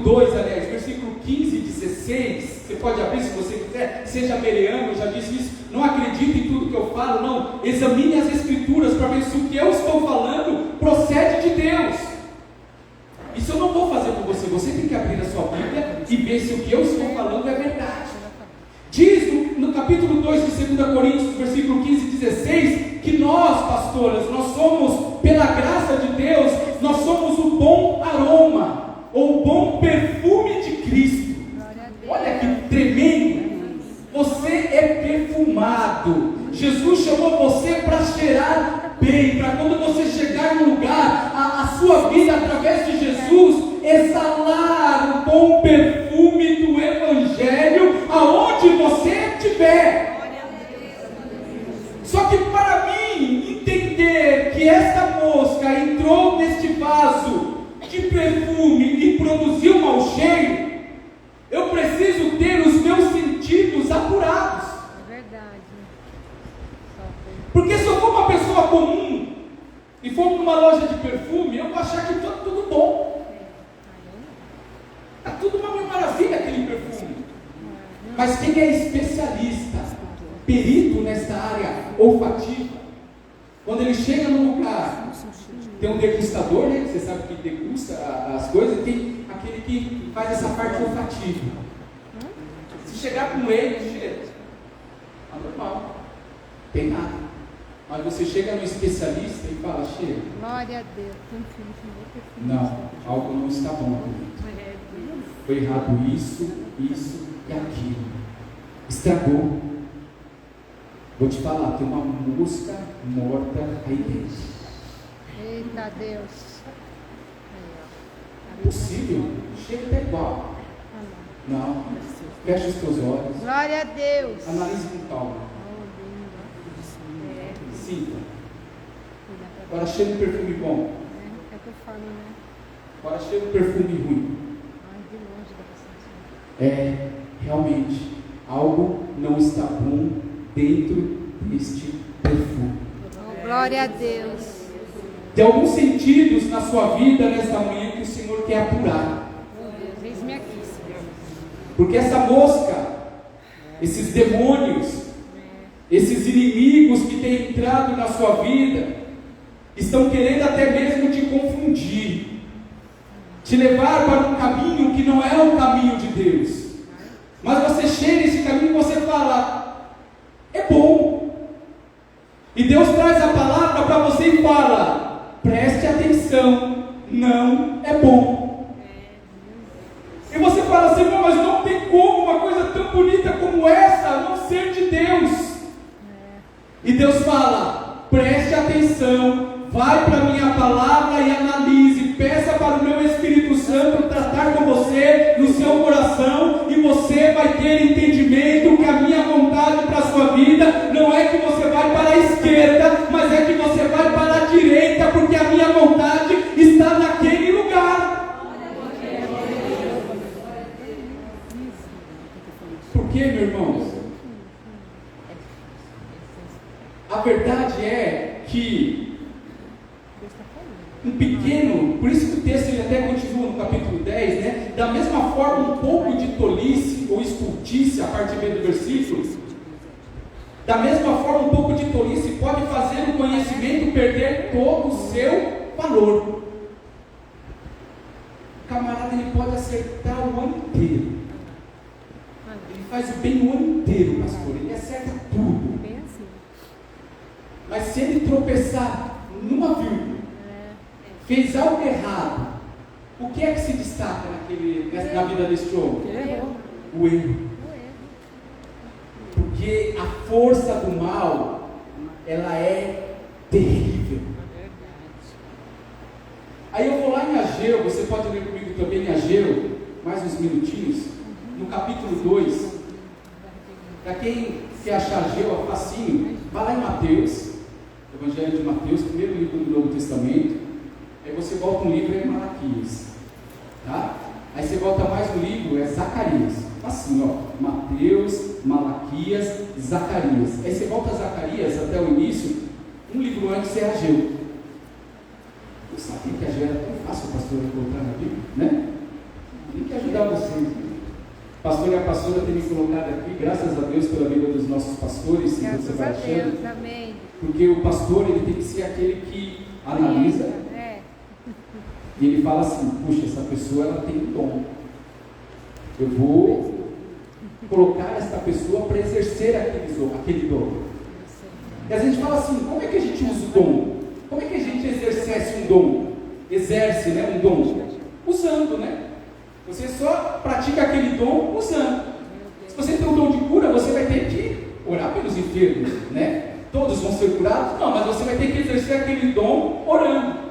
2, versículo 15 e 16, você pode abrir se você quiser, seja bereano, eu já disse isso, não acredite em tudo que eu falo, não, examine as escrituras para ver se o que eu estou falando procede de Deus. Isso eu não vou fazer por você, você tem que abrir a sua Bíblia e ver se o que eu estou falando é verdade. Diz no capítulo 2 de 2 Coríntios, versículo 15 e 16, que nós, pastoras, nós somos, pela graça de Deus, nós somos o bom aroma, ou o bom perfume de Cristo. Olha que tremendo! Você é perfumado. Jesus chamou você para cheirar bem, para quando você chegar no lugar, a sua vida através de Jesus exalar o com o perfume do Evangelho aonde você estiver. Só que para mim entender que essa mosca entrou neste vaso de perfume e produziu mau cheiro, eu preciso ter os meus sentidos apurados. É verdade. Porque se eu for uma pessoa comum e for numa loja de perfume, eu vou achar que está tudo bom. Está tudo uma maravilha aquele perfume. Mas quem é especialista, perito nesta área olfativa, quando ele chega no lugar, tem um degustador, né? Você sabe que degusta as coisas, e tem aquele que faz essa parte olfativa. Se chegar com ele, cheira. Anormal. Tem nada. Mas você chega no especialista e fala, cheira. Glória a Deus. Não, algo não está bom comigo. Foi errado isso e aquilo. Estragou. Vou te falar, tem uma mosca morta aí dentro. Eita Deus. Possível, chega até igual. Não, fecha os teus olhos, Glória a Deus. analise com calma, sinta. Agora chega um perfume bom, É que eu falo, né? agora chega um perfume ruim. Ai, de longe da presença. É, realmente, algo não está bom dentro deste perfume. Oh, glória a Deus. Tem alguns sentidos na sua vida nesta manhã que o Senhor quer apurar. Oh Deus, eis-me aqui, Senhor. Porque essa mosca, esses demônios, esses inimigos que têm entrado na sua vida, estão querendo até mesmo te confundir, te levar para um caminho que não é o caminho de Deus. Mas você chega nesse caminho e você fala, é bom. E Deus traz a palavra para você e fala, preste atenção, não é bom. E você fala, Senhor, mas não tem como uma coisa tão bonita como essa não ser de Deus. E Deus fala, preste atenção, vai para a minha palavra e analise, peça para o meu Espírito Santo tratar com você no seu coração, e você vai ter entendimento que a minha vontade para a sua vida não é que você vai para a esquerda, mas é que você vai para a direita, porque a minha vontade está naquele lugar. Por quê, meu irmão? A verdade é que um pequeno, por isso que o texto ele até continua no capítulo 10, né? Da mesma forma, um pouco de tolice ou estultice, a partir do versículo, da mesma forma, um pouco de tolice pode fazer o conhecimento perder todo o seu valor. O camarada ele pode acertar o ano inteiro, ele faz o bem o ano inteiro, pastor, ele acerta tudo. Bem assim. Mas se ele tropeçar numa vírgula, fez algo errado, o que é que se destaca na vida deste homem? Errou. O erro. Porque a força do mal, ela é terrível. Aí eu vou lá em Ageu, você pode ler comigo também em Ageu, mais uns minutinhos, no capítulo 2. Para quem quer achar Ageu, é facinho, vai lá em Mateus, Evangelho de Mateus, primeiro livro do Novo Testamento. Aí você volta um livro, é Malaquias, tá? Aí você volta mais um livro, é Zacarias. Assim, ó, Mateus, Malaquias, Zacarias. Aí você volta a Zacarias até o início, um livro antes é Ageu. Eu sabia que Ageu era tão fácil, pastor, encontrar na Bíblia, né? Tem que ajudar vocês. O pastor e a pastora têm me colocado aqui, graças a Deus pela vida dos nossos pastores, se você vai Graças a Deus, achando. amém. Porque o pastor, ele tem que ser aquele que analisa. É. E ele fala assim, puxa, essa pessoa ela tem um dom. Eu vou colocar essa pessoa para exercer aquele dom. E a gente fala assim, como é que a gente usa o dom? Como é que a gente exerce um dom? Exerce, né, um dom? Usando, né? Você só pratica aquele dom usando. Se você tem um dom de cura, você vai ter que orar pelos enfermos, né? Todos vão ser curados? Não, mas você vai ter que exercer aquele dom orando.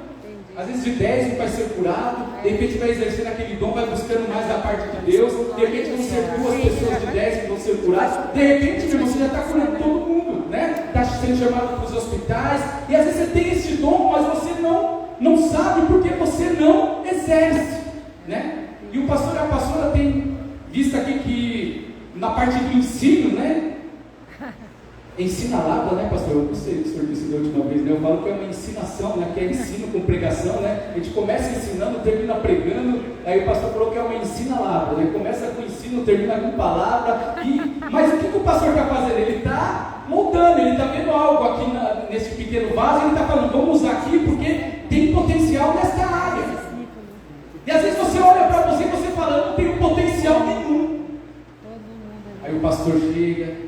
Às vezes de 10 vai ser curado, de repente vai exercendo aquele dom, vai buscando mais da parte de Deus, de repente vão ser 2 pessoas de 10 que vão ser curadas, de repente, meu irmão, você já está curando todo mundo, né? Está sendo chamado para os hospitais, e às vezes você tem esse dom, mas você não sabe porque você não exerce, né? E o pastor e a pastora tem visto aqui que na parte do ensino, né? Ensinalada, né, pastor? Eu não sei o que o senhor disse da última vez, né? Eu falo que é uma ensinação, né? Que é ensino com pregação, né? A gente começa ensinando, termina pregando. Aí o pastor falou que é uma ensinalada, né? Começa com ensino, termina com palavra. Mas o que o pastor está fazendo? Ele está moldando, ele está vendo algo aqui nesse pequeno vaso, ele está falando, vamos usar aqui porque tem potencial nesta área. E às vezes você olha para você e você fala, eu não tenho potencial nenhum. Aí o pastor chega,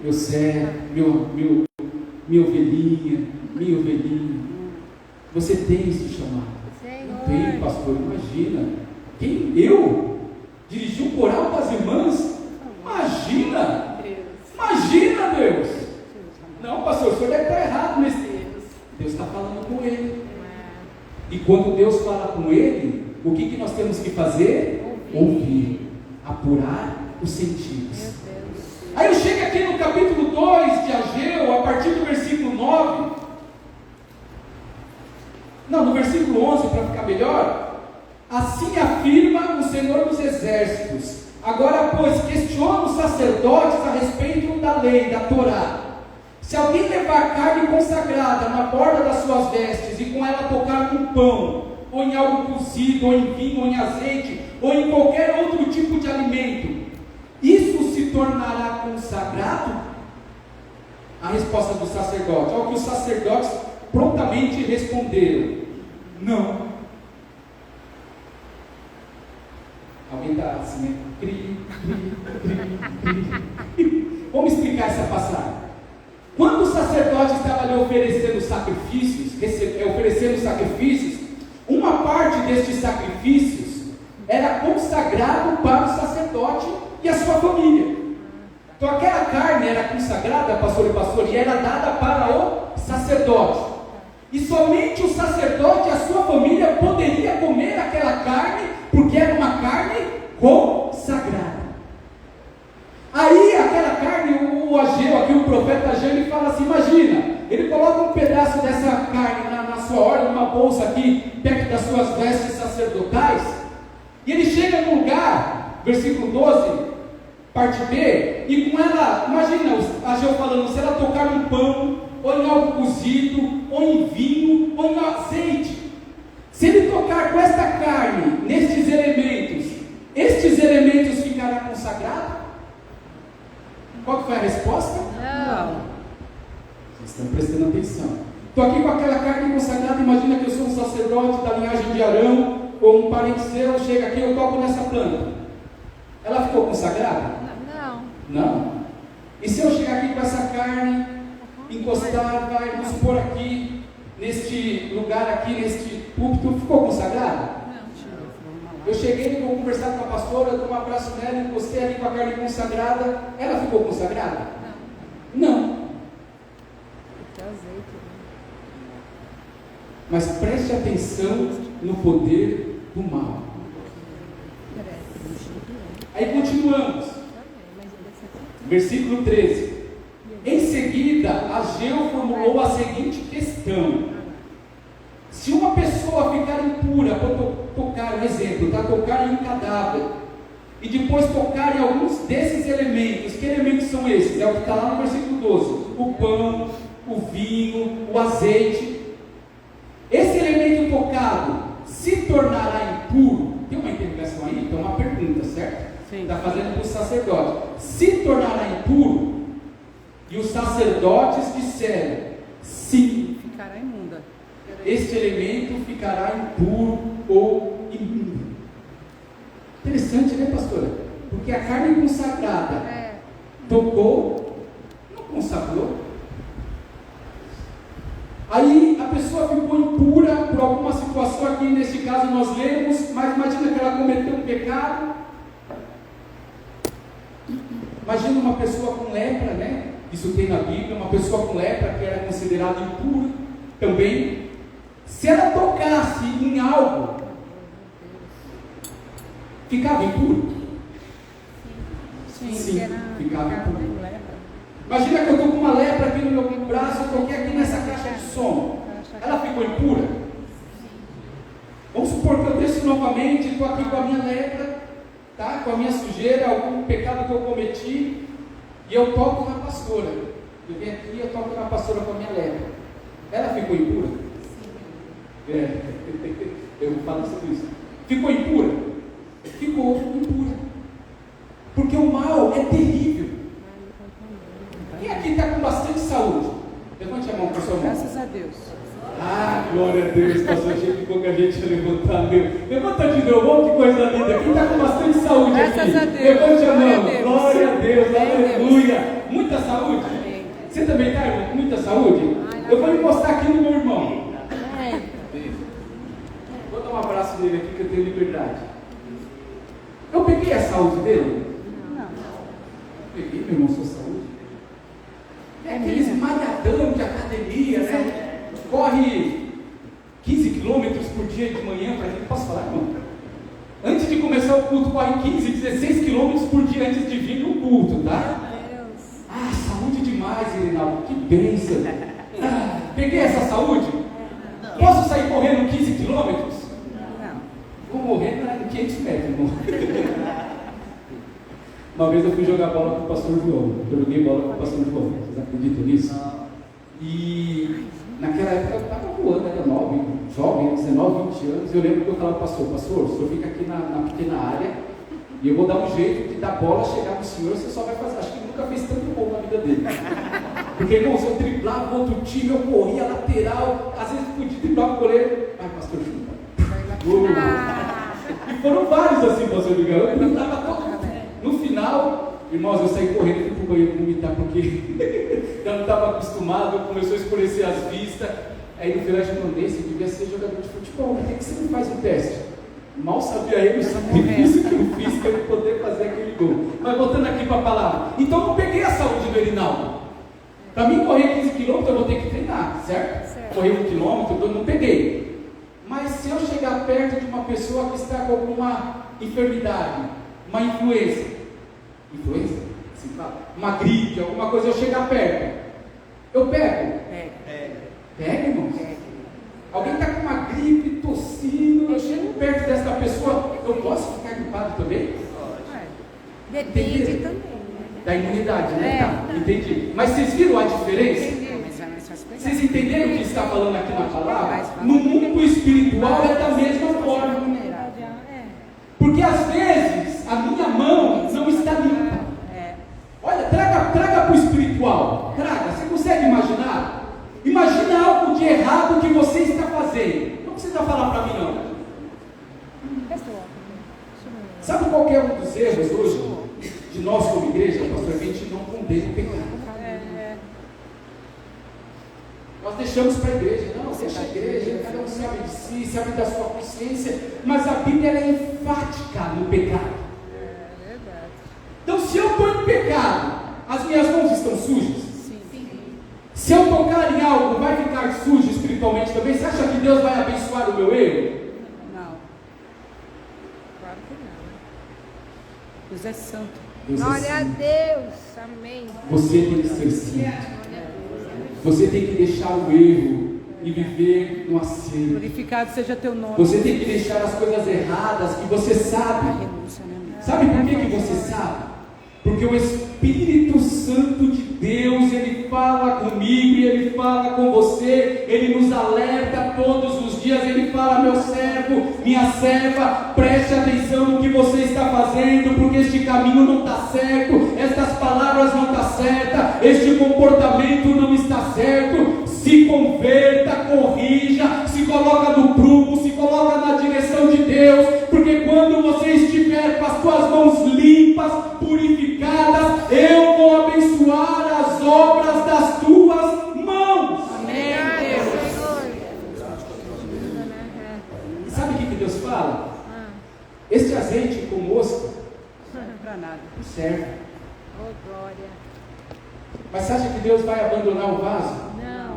meu servo, minha ovelhinha, você tem esse chamado? Não tem, pastor, imagina. Eu? Dirigir um coral para as irmãs? Imagina, Deus. Não, pastor, o senhor deve estar errado, mas Deus está falando com ele. E quando Deus fala com ele, o que nós temos que fazer? Ouvir, apurar os sentidos. Aí eu chego aqui no capítulo 2 de Ageu, a partir do versículo 9. Não, no versículo 11, para ficar melhor. Assim afirma o Senhor dos Exércitos. Agora, pois, questiona os sacerdotes a respeito da lei, da Torá. Se alguém levar carne consagrada na borda das suas vestes e com ela tocar no pão, ou em algo cozido, ou em vinho, ou em azeite, ou em qualquer outro tipo de alimento, isso se tornará consagrado? A resposta do sacerdote, ao que os sacerdotes prontamente responderam: não. Alguém está assim, né? Vamos explicar essa passagem. Quando o sacerdote estava ali oferecendo sacrifícios, uma parte destes sacrifícios era consagrado para o sacerdote e a sua família. Então aquela carne era consagrada, pastor e pastor, e era dada para o sacerdote. E somente o sacerdote e a sua família poderia comer aquela carne, porque era uma carne consagrada. Aí aquela carne, o Ageu, aqui o profeta Ageu, ele fala assim, imagina, ele coloca um pedaço dessa carne na sua orla, numa bolsa aqui, perto das suas vestes sacerdotais, e ele chega num lugar, versículo 12, parte B, e com ela, imagina Ageu falando, se ela tocar no pão, ou em algo cozido, ou em vinho, ou em azeite, se ele tocar com esta carne, nestes elementos, estes elementos ficarão consagrados? Qual que foi a resposta? Não. Vocês estão prestando atenção. Estou aqui com aquela carne consagrada, imagina que eu sou um sacerdote da linhagem de Arão, ou um parente seu, chega aqui, eu toco nessa planta. Ela ficou consagrada? Não. Não. E se eu chegar aqui com essa carne, encostar, vamos pôr aqui, neste lugar aqui, neste púlpito, ficou consagrada? Eu cheguei, vou conversar com a pastora, dou um abraço nela, encostei ali com a carne consagrada, ela ficou consagrada? Não. Mas preste atenção no poder do mal. Aí continuamos. Versículo 13. Em seguida, Ageu formulou a seguinte questão: se uma pessoa ficar impura por tocar, um exemplo, tá? Tocar em um cadáver, e depois tocar em alguns desses elementos, que elementos são esses? É o que está lá no versículo 12: o pão, o vinho, o azeite. Esse elemento tocado se tornará impuro? Tem uma interrogação aí? Então, uma pergunta, certo? Está fazendo para o sacerdote: se tornará impuro? E os sacerdotes disseram: sim. Ficará imunda. Este elemento ficará impuro ou imundo. Interessante, né, pastora? Porque a carne consagrada tocou, não consagrou. Aí a pessoa ficou impura por alguma situação. Aqui nesse caso nós lemos, mas imagina que ela cometeu um pecado. Imagina uma pessoa com lepra, né? Isso tem na Bíblia, uma pessoa com lepra que era considerada impura também. Se ela tocasse em algo, ficava impuro? Sim, ficava impuro. Imagina que eu estou com uma lepra aqui no meu braço, eu toquei aqui nessa caixa de som. Ela ficou impura? Vamos supor que eu desço novamente, estou aqui com a minha lepra, tá? Com a minha sujeira, algum pecado que eu cometi, e eu toco na pastora. Eu venho aqui e eu toco na pastora com a minha lepra. Ela ficou impura? Eu vou falar sobre isso. Ficou impura? Ficou impura. Porque o mal é terrível. Quem aqui está com bastante saúde? Levante a mão para o seu irmão. Graças a Deus. Ah, glória a Deus, pastor, achei que pouca gente ia levantar, meu. Levanta de novo, que coisa linda. Quem está com bastante saúde Graças aqui? a Deus. Levante a mão. Glória a Deus. Glória a Deus, Glória a Deus. aleluia. Muita saúde? Você também está, irmão, com muita saúde? Eu vou encostar aqui no meu irmão. Vou dar um abraço nele aqui que eu tenho liberdade. Eu peguei a saúde dele? Não. Peguei, meu irmão, sua saúde. É aqueles malhadão de academia, né? Corre 15 quilômetros por dia de manhã para quem? Posso falar, irmão? Antes de começar o culto, corre 15, 16 quilômetros por dia antes de vir no culto, tá? Ah, saúde demais, Irinaldo, que bênção. Ah, peguei essa saúde? Posso sair correndo 15 quilômetros? Não. Vou morrer em 500 metros, irmão. Uma vez eu fui jogar bola com o pastor João. Eu joguei bola com o pastor João. Vocês acreditam nisso? E naquela época eu estava voando, era jovem, 19, 20 anos. Eu lembro que eu falava para o pastor, o senhor fica aqui na pequena área e eu vou dar um jeito de da bola chegar no senhor, você só vai fazer. Acho que ele nunca fez tanto gol na vida dele. Porque, irmãos, eu driblava outro time, eu corria lateral, às vezes podia driblar o goleiro. Ai, pastor, chuta. E foram vários assim, pastor Miguel. Eu driblava todo. No final, irmãos, eu saí correndo e fui para o banheiro vomitar, porque eu não estava acostumado, começou a escurecer as vistas. Aí no final eu mandei, você devia ser jogador de futebol, por que você não faz um teste? Mal sabia ele o sacrifício que eu fiz para eu poder fazer aquele gol. Mas voltando aqui para a palavra. Então eu peguei a saúde do Erinaldo. Para mim correr 15 quilômetros eu vou ter que treinar, certo? Correr 1 quilômetro, eu não peguei. Mas se eu chegar perto de uma pessoa que está com alguma enfermidade, uma influenza, assim fala, uma gripe, alguma coisa, eu chegar perto, eu pego? Pega, irmão? Alguém está com uma gripe, tossindo, eu chego perto dessa pessoa, eu posso ficar gripado também? Depende Entendi. também. Da imunidade, né? Tá, entendi. Mas vocês viram a diferença? Vocês entenderam o que está falando aqui na palavra? No mundo espiritual é da mesma forma. Porque às vezes a minha mão não está limpa. Olha, traga para o espiritual. Traga. Você consegue imaginar? Imagina algo de errado que você está fazendo. Não precisa falar para mim não. Sabe qual que é um dos erros hoje de nós como igreja, pastor? A gente não condena o pecado. Nós deixamos para a igreja, não, deixa a igreja, cada um sabe de si, sabe da sua consciência, mas a Bíblia ela é enfática no pecado. Então, se eu estou em pecado, as minhas mãos estão sujas? Sim. Se eu tocar em algo, vai ficar sujo espiritualmente também? Você acha que Deus vai abençoar o meu erro? Não. Claro que não. Deus é santo. Deus Glória é a santo. Deus. Amém. Você tem que ser santo. Você tem que deixar o erro e viver no acerto. Glorificado seja teu nome. Você tem que deixar as coisas erradas que você sabe. Sabe por que você sabe? Porque o Espírito Santo de Deus, Ele fala comigo e Ele fala com você, Ele nos alerta todos os dias, Ele fala, meu servo, minha serva, preste atenção no que você está fazendo, porque este caminho não está certo, estas palavras não estão certas, este comportamento não está certo, se converta, corrija, se coloca no prumo, se coloca na direção de Deus, porque quando você estiver com as suas mãos limpas, purificadas, eu vou abençoar as obras das tuas mãos. Amém, Deus. E sabe o que Deus fala? Este azeite com mosca Para nada. não serve. Oh, glória. Mas você acha que Deus vai abandonar o vaso? Não.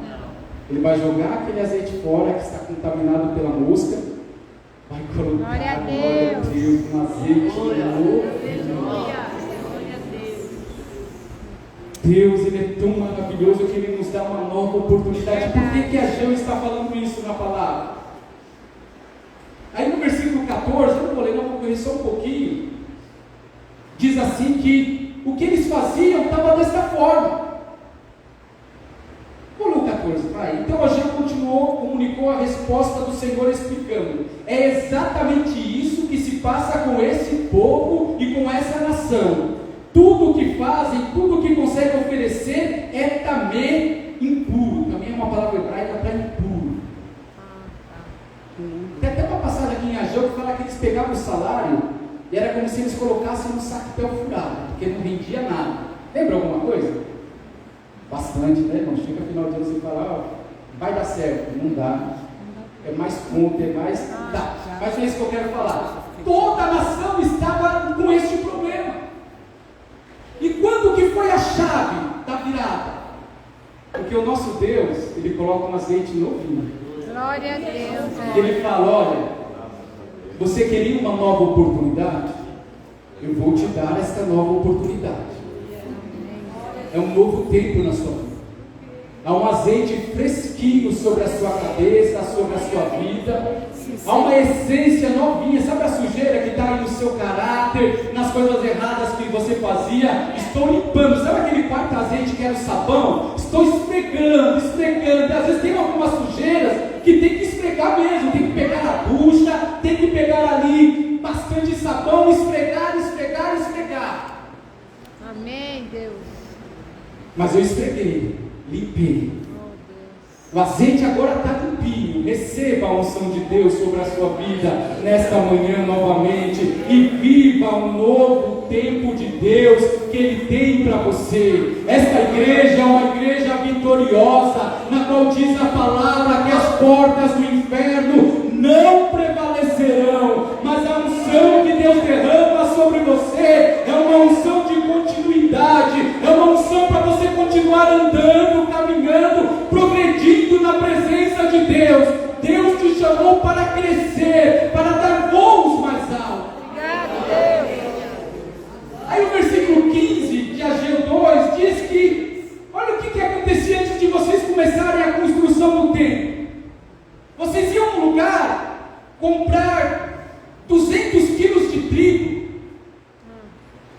Ele vai jogar aquele azeite fora que está contaminado pela mosca, vai colocar, Glória a glória a Deus, um azeite novo. Deus, Ele é tão maravilhoso que Ele nos dá uma nova oportunidade. Por que Ageu está falando isso na palavra? Aí no versículo 14, eu não vou ler, não vou correr só um pouquinho. Diz assim que o que eles faziam estava desta forma. Vou ler o 14, vai. Então Ageu continuou, comunicou a resposta do Senhor explicando: é exatamente isso que se passa com esse povo e com essa nação. Tudo o que fazem, tudo o que conseguem oferecer é também impuro. Também é uma palavra hebraica para impuro. Tem até uma passagem aqui em Ageu que fala que eles pegavam o salário e era como se eles colocassem um saquetel furado, porque não rendia nada. Lembra alguma coisa? Bastante, né, irmão? Chega no final de ano você fala, vai dar certo. Não dá. É mais conta, é mais... Dá. Mas é isso que eu quero falar. Toda a nação estava com este problema. E quando que foi a chave da virada? Porque o nosso Deus, Ele coloca um azeite novinho. Glória a Deus. Ele fala, olha, você queria uma nova oportunidade? Eu vou te dar esta nova oportunidade. É um novo tempo na sua vida. Há um azeite fresquinho sobre a sua cabeça, sobre a sua vida. Há uma essência novinha. Sabe a sujeira que está aí no seu caráter, nas coisas erradas que você fazia? Estou limpando. Sabe aquele quarto azeite que era o sabão? Estou esfregando. Às vezes tem algumas sujeiras que tem que esfregar mesmo. Tem que pegar na bucha, tem que pegar ali bastante sabão, esfregar. Amém, Deus. Mas eu esfreguei, limpei. O azeite agora está limpinho. Receba a unção de Deus sobre a sua vida nesta manhã novamente. E viva um novo tempo de Deus que Ele tem para você. Esta igreja é uma igreja vitoriosa, na qual diz a palavra que as portas do inferno não prevalecerão. Mas a unção que Deus derrama sobre você é uma unção de continuidade. É uma unção para você continuar andando, caminhando, progredindo na presença de Deus. Deus te chamou para crescer, para dar voos mais altos. Obrigado, Deus. Aí o versículo 15 de Ageu 2 diz que, olha o que acontecia antes de vocês começarem a construção do templo. Vocês iam a um lugar comprar 200 quilos de trigo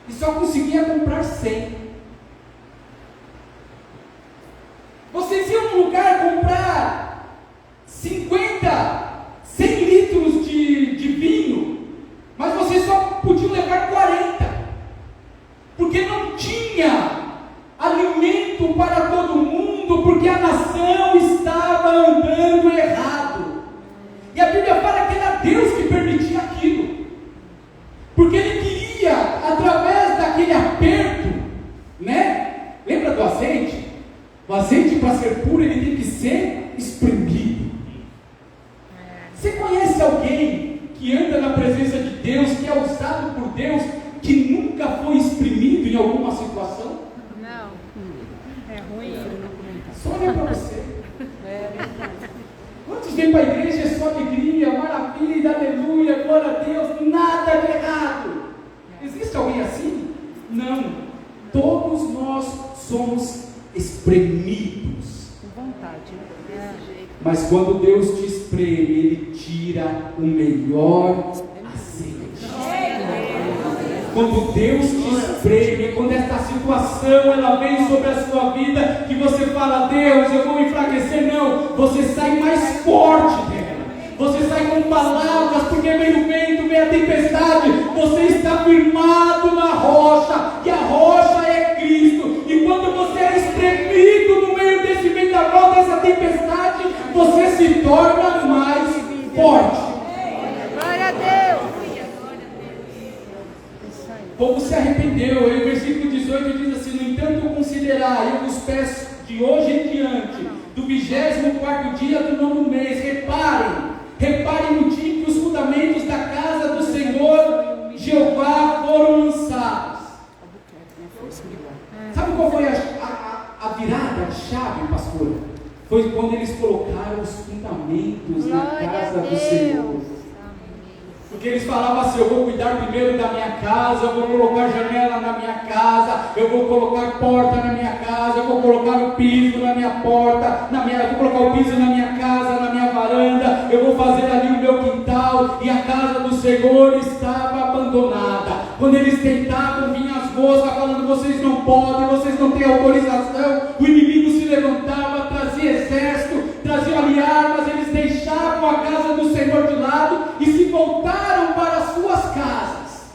e só conseguia comprar 100. Vocês iam a um lugar comprar 100 litros de vinho, mas vocês só podiam levar 40, porque não tinha alimento para todo mundo, porque a nação estava andando errado. E a Bíblia fala que era Deus que permitia aquilo, porque Ele queria, através daquele aperto, né? Lembra do azeite? O azeite, para ser puro, ele tem que ser espremido. Você conhece alguém que anda na presença de Deus, que é usado por Deus, que nunca foi exprimido em alguma situação? Não. É ruim. Só olha para você. Quantos vêm para a igreja é só alegria, maravilha, aleluia, glória a Deus, nada de errado? Existe alguém assim? Não. Todos nós somos espremidos. Com vontade, né? Mas quando Deus te espreme, Ele tira o melhor azeite. Quando Deus te espreme, quando esta situação ela vem sobre a sua vida, que você fala, Deus, eu vou enfraquecer, não, você sai mais forte dela. Você sai com palavras, porque vem o vento, vem a tempestade, você está firmado na rocha, e a rocha é Cristo. E quando você é espremido no meio desse vendaval, dessa tempestade, você se torna mais forte. Glória a Deus. O povo se arrependeu. Aí o versículo 18 diz assim: no entanto, considerai, eu vos peço de hoje em diante, do 24º dia do 9º mês, reparem no dia em que os fundamentos da casa do Senhor Jeová foram lançados. Sabe qual foi a virada, a chave, pastor? Foi quando eles colocaram fundamentos na Glória a casa do Deus. Senhor. Porque eles falavam assim: eu vou cuidar primeiro da minha casa, eu vou colocar janela na minha casa, eu vou colocar porta na minha casa, eu vou colocar o piso na minha porta, eu vou colocar o piso na minha casa, na minha varanda, eu vou fazer ali o meu quintal, e a casa do Senhor estava abandonada. Quando eles tentavam, vinham as moscas falando: vocês não podem, vocês não têm autorização. O inimigo se levantava, trazia exército, trazia ali armas, eles deixavam a casa do Senhor de lado e se voltaram para as suas casas.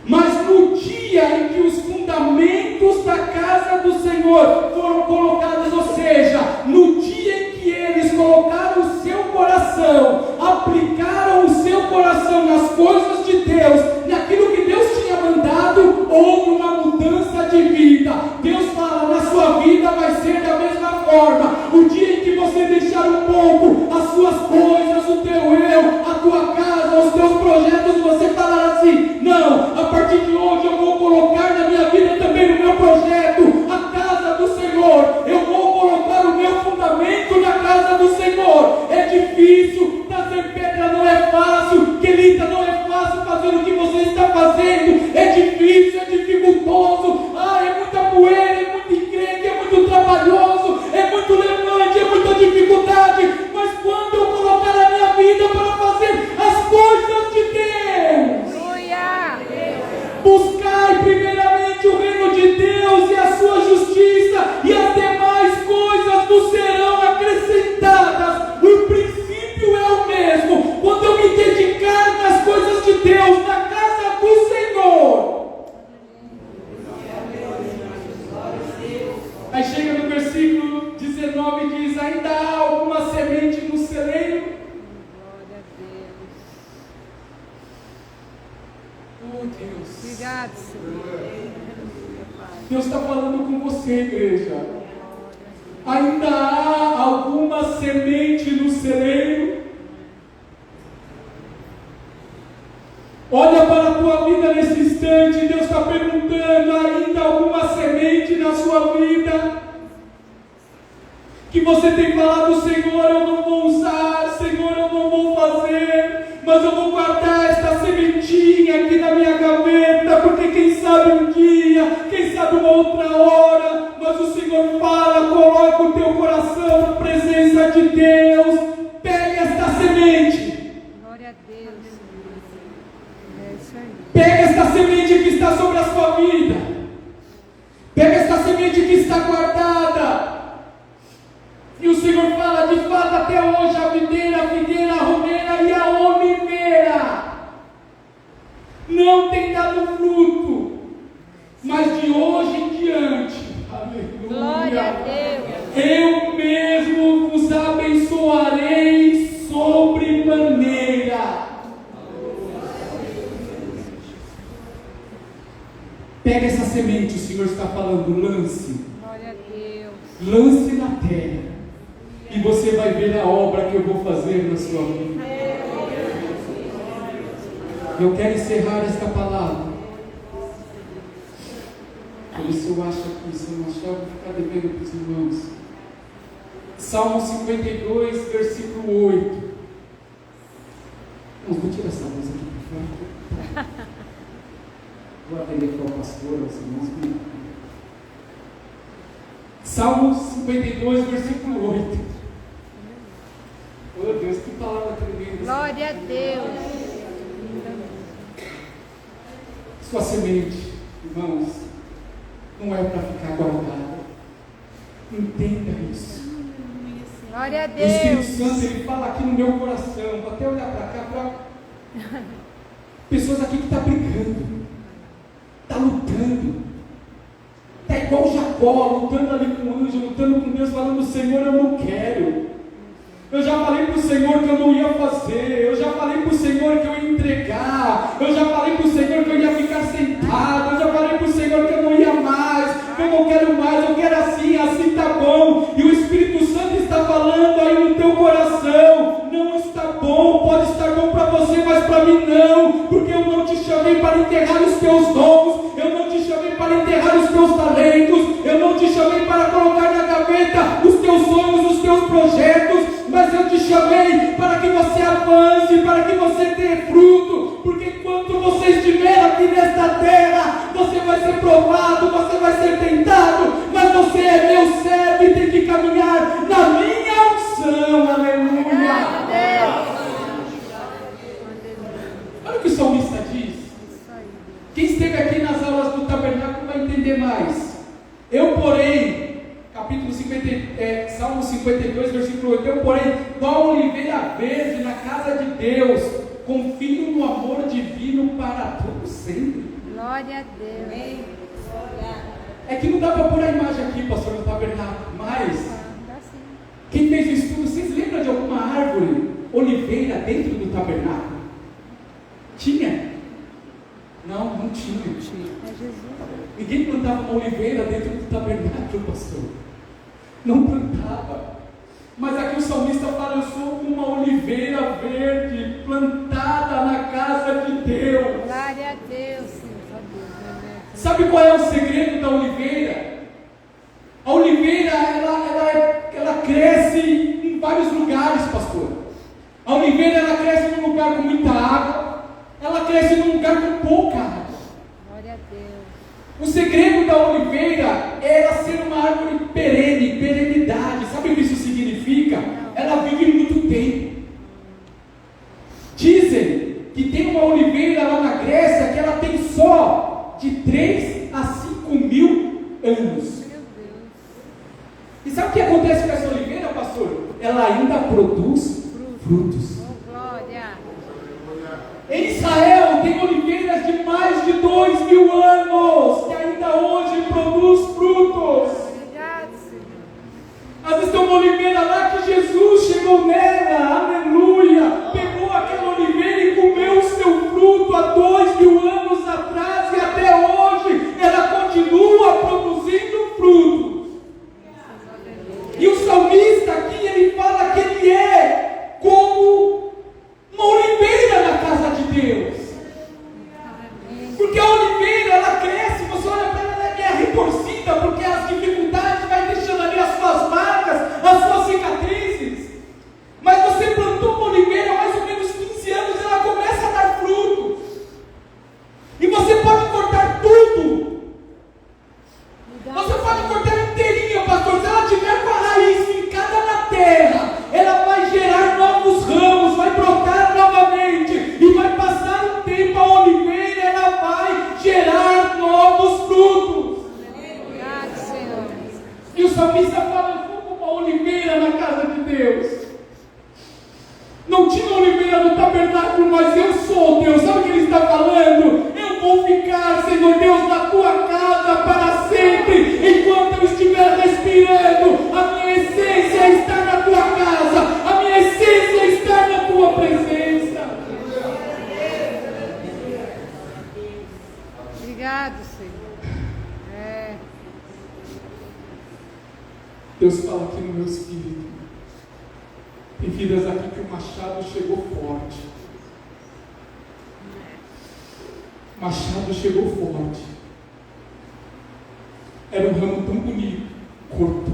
Mas no dia em que os fundamentos da casa do Senhor foram colocados, ou seja, no dia em que eles colocaram o seu coração, aplicaram o seu coração nas coisas de Deus, naquilo que Deus tinha mandado, houve uma mudança de vida. Deus fala: na sua vida vai ser da mesma forma. O dia em que você deixar um pouco as suas coisas, o teu eu, a tua casa, os teus projetos, você falar assim: não, a partir de hoje eu vou colocar na minha vida também o meu projeto, a casa do Senhor. Eu vou colocar o meu fundamento na casa do Senhor. É difícil, trazer pedra não é fácil, querida, não é fácil fazer o que você está fazendo. É difícil, é dificultoso, é muita poeira, é muito encrenque, é muito trabalhoso, é muito levante, é muita dificuldade. Mas quando eu colocar a minha vida para fazer as coisas de Deus, Aleluia. buscai primeiramente o reino de Deus e a sua justiça, e as demais coisas nos serão acrescentadas. O princípio é o mesmo. Quando eu me dedicar nas coisas de Deus, na casa do Senhor, aí chega no versículo 19 e diz: ainda há alguma semente no celeiro? Glória a Deus. Oh Deus, Obrigado, Senhor. Deus está falando com você, igreja. Ainda há alguma semente no celeiro? Olha para a tua vida nesse instante. Deus está perguntando: ainda há alguma semente na sua vida? Que você tem falado: Senhor, eu não vou usar, Senhor, eu não vou fazer, mas eu vou guardar esta sementinha aqui na minha gaveta, porque quem sabe um dia, quem sabe uma outra hora. Mas o Senhor fala: coloca o teu coração na presença de Deus, pegue esta semente, Glória a Deus. É isso aí. pega esta semente que está sobre a sua vida, pega esta semente que está guardada. E o Senhor fala: de fato, até hoje a videira, a figueira, a romeira e a oliveira não tem dado fruto, mas de hoje em diante, aleluia, Glória a Deus. eu mesmo vos abençoarei sobremaneira. Pega essa semente, o Senhor está falando: lance, Glória a Deus. lance na terra, e você vai ver a obra que eu vou fazer na sua vida. Eu quero encerrar esta palavra. Por isso eu acho aqui, se eu não achar, eu vou ficar devendo para os irmãos. Salmo 52, versículo 8. Não, vou tirar essa luz aqui para fora. Vou atender para o pastor, aos irmãos. Salmo 52, versículo 8. Oh Deus, que palavra tremenda. Glória a Deus. Sua semente, irmãos, não é para ficar guardada. Entenda isso. Glória a O Espírito Deus. Santo, ele fala aqui no meu coração. Vou até olhar para cá para pessoas aqui que estão brigando, está lutando, está igual Jacó, lutando ali com o anjo, lutando com Deus, falando: Senhor, eu não quero. Eu já falei para o Senhor que eu não ia fazer. Eu já falei para o Senhor que eu ia entregar. Eu já falei para o Senhor que eu ia ficar sentado. Eu já falei para o Senhor que eu não ia mais, que eu não quero mais, eu quero assim, assim está bom. E o Espírito Santo está falando aí no teu coração: não está bom, pode estar bom para você, mas para mim não, porque eu não te chamei para enterrar os teus dons, eu não te chamei para enterrar os teus talentos, eu não te chamei para colocar na gaveta os teus sonhos, os teus projetos, mas eu eu te chamei para que você avance, para que você dê fruto, porque enquanto você estiver aqui nesta terra, você vai ser provado, você vai ser tentado, mas você é meu servo e tem que caminhar na minha unção, aleluia. Olha o que o salmista diz. Quem esteve aqui nas aulas do tabernáculo vai entender mais. Eu, porém, Salmo 52, versículo 8, eu, porém, qual oliveira verde na casa de Deus, confio no amor divino para todo sempre. Glória a Deus. É que não dá para pôr a imagem aqui, pastor, no tabernáculo, mas quem fez o estudo, vocês lembram de alguma árvore oliveira dentro do tabernáculo? Tinha? Não, não tinha. É Jesus. Ninguém plantava uma oliveira dentro do tabernáculo, pastor. Não plantava. Mas aqui o salmista fala, eu sou uma oliveira verde, plantada na casa de Deus. Glória a Deus, Senhor. Sabe qual é o segredo da oliveira? A oliveira, ela cresce em vários lugares, pastor. A oliveira, ela cresce num lugar com muita água. Ela cresce num lugar com pouca água. Glória a Deus. O segredo da oliveira é ela ser uma árvore perene, perenidade. Sabe o que isso significa? Ela vive muito tempo. Dizem que tem uma oliveira lá na Grécia que ela tem só de 3 a 5 mil anos. Meu Deus. E sabe o que acontece com essa oliveira, pastor? Ela ainda produz frutos. Oh, glória. Em Israel tem oliveiras de mais de 2.000 anos que ainda hoje produz frutos. Obrigado, Senhor. Às vezes tem uma oliveira lá que Jesus chegou nela, aleluia, pegou aquela oliveira e comeu o seu fruto há 2.000 anos atrás e até hoje ela continua produzindo frutos. E o salmista aqui, ele fala que ele é como uma oliveira na casa de Deus. Porque a oliveira, ela cresce, você olha para ela, ela é meio retorcida, porque as dificuldades vai deixando ali as suas marcas, as suas cicatrizes. Mas você plantou uma oliveira há mais ou menos 15 anos, ela começa a dar frutos. E você pode cortar tudo. Você pode cortar inteirinha, pastor. Se ela tiver com a raiz fincada na terra, ela vai gerar novos ramos, vai brotar novamente. E vai passar um tempo, a oliveira, ela vai gerar novos frutos. Obrigado, Senhor. E o salmista fala, eu sou como uma oliveira na casa de Deus. Não tinha oliveira no tabernáculo, mas eu sou Deus. Sabe o que ele está falando? Eu vou ficar, Senhor Deus, na tua casa para sempre. Enquanto eu estiver respirando, a minha essência está na tua casa. A minha essência está na tua presença. Obrigado, Senhor. É. Deus fala aqui no meu espírito. Tem vidas aqui que o machado chegou forte. O machado chegou forte. Era um ramo tão bonito. Cortou.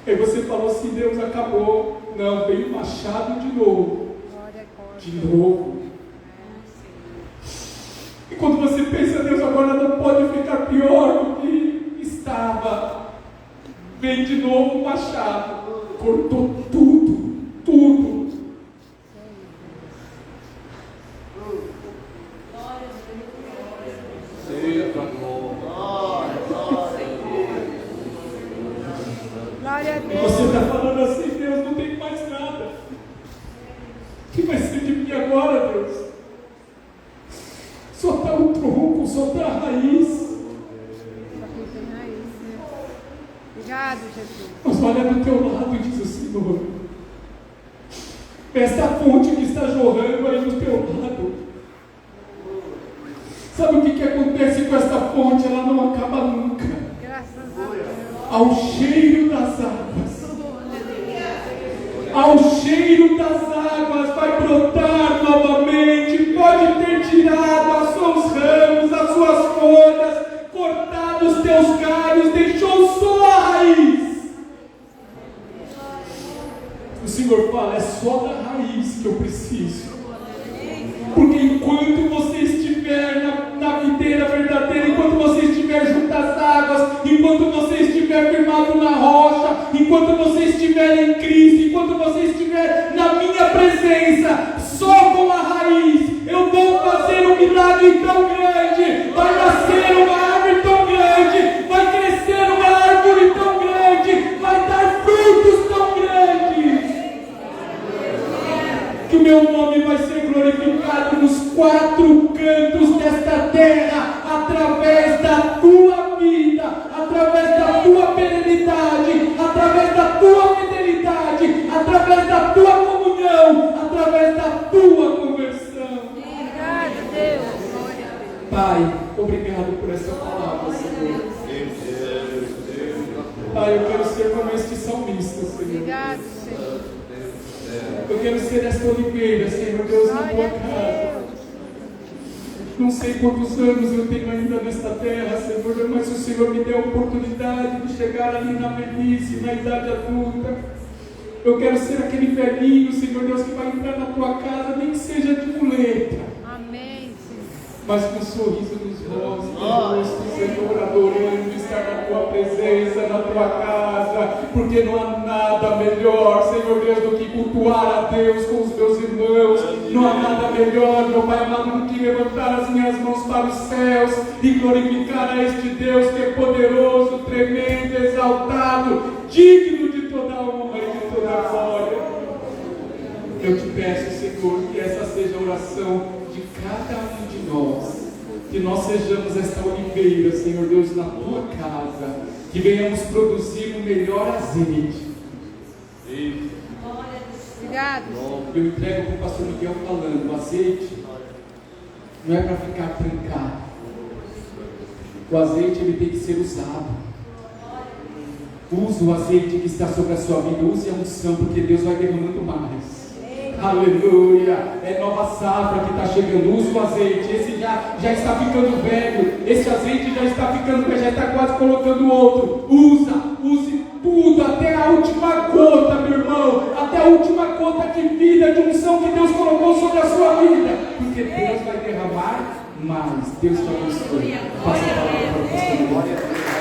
Aí você falou assim, Deus acabou. Não, veio o machado de novo. Glória a Deus. De novo. E quando você pensa, Deus agora não pode ficar pior do que estava. Vem de novo o machado. Cortou tudo, tudo. Glória a E Deus. você está falando assim, Deus, não tem mais nada. O que vai ser de mim agora, Deus? Só está o tronco, só está a raiz. Só que tem raiz, né? Obrigado, Jesus. Mas olha do teu lado, diz o Senhor. Esta fonte que está jorrando aí do teu lado. Sabe o que acontece com esta fonte? Ela não acaba nunca. Graças a Deus. Ao cheiro das águas. Ao cheiro das águas vai brotar novamente. Pode ter tirado os seus ramos, as suas folhas, cortado os teus galhos, deixou só a raiz. estiver firmado na rocha, enquanto você estiver em Cristo, enquanto você estiver na minha presença, só com a raiz, eu vou fazer um milagre tão grande, vai nascer uma árvore tão grande, vai crescer uma árvore tão grande, vai dar frutos tão grandes, que o meu nome vai ser glorificado nos 4 cantos desta terra, através da tua vida, através da tua perenidade, através da tua fidelidade, através da tua comunhão, através da tua conversão. Obrigado, Deus. Pai, obrigado por essa palavra, Senhor. Pai, eu quero ser como este salmista, Senhor. Obrigado, Senhor. Eu quero ser esta oliveira, Senhor Deus, na tua Glória a casa. Deus. Não sei quantos anos eu tenho ainda nesta terra, Senhor, mas o Senhor me deu a oportunidade de chegar ali na velhice, na idade adulta. Eu quero ser aquele velhinho, Senhor Deus, que vai entrar na tua casa, nem que seja de muleta, Amém, Senhor. mas com um sorriso nos olhos, no rosto, Senhor, adorando estar na tua presença, na tua casa, porque não há nada melhor, Senhor Deus, do que cultuar a Deus com os meus irmãos. Não há nada melhor, meu Pai amado, do que levantar as minhas mãos para os céus e glorificar a este Deus que é poderoso, tremendo, exaltado, digno de toda a honra e de toda a glória. Eu te peço, Senhor, que essa seja a oração de cada um de nós, que nós sejamos esta oliveira, Senhor Deus, na tua casa, que venhamos produzir o melhor azeite. Obrigado. Eu entrego para o pastor Miguel falando, o azeite não é para ficar trancado. O azeite ele tem que ser usado. Use o azeite que está sobre a sua vida, use a unção, porque Deus vai derramando mais. Aleluia, é nova safra que está chegando. Use o azeite, esse já está ficando velho, esse azeite já está ficando velho, já está quase colocando outro. Use tudo, até a última gota, meu irmão, até a última gota de vida, de unção que Deus colocou sobre a sua vida, porque Deus vai derramar mais. Deus te abençoe. Passa a palavra para o pastor. Glória a Deus.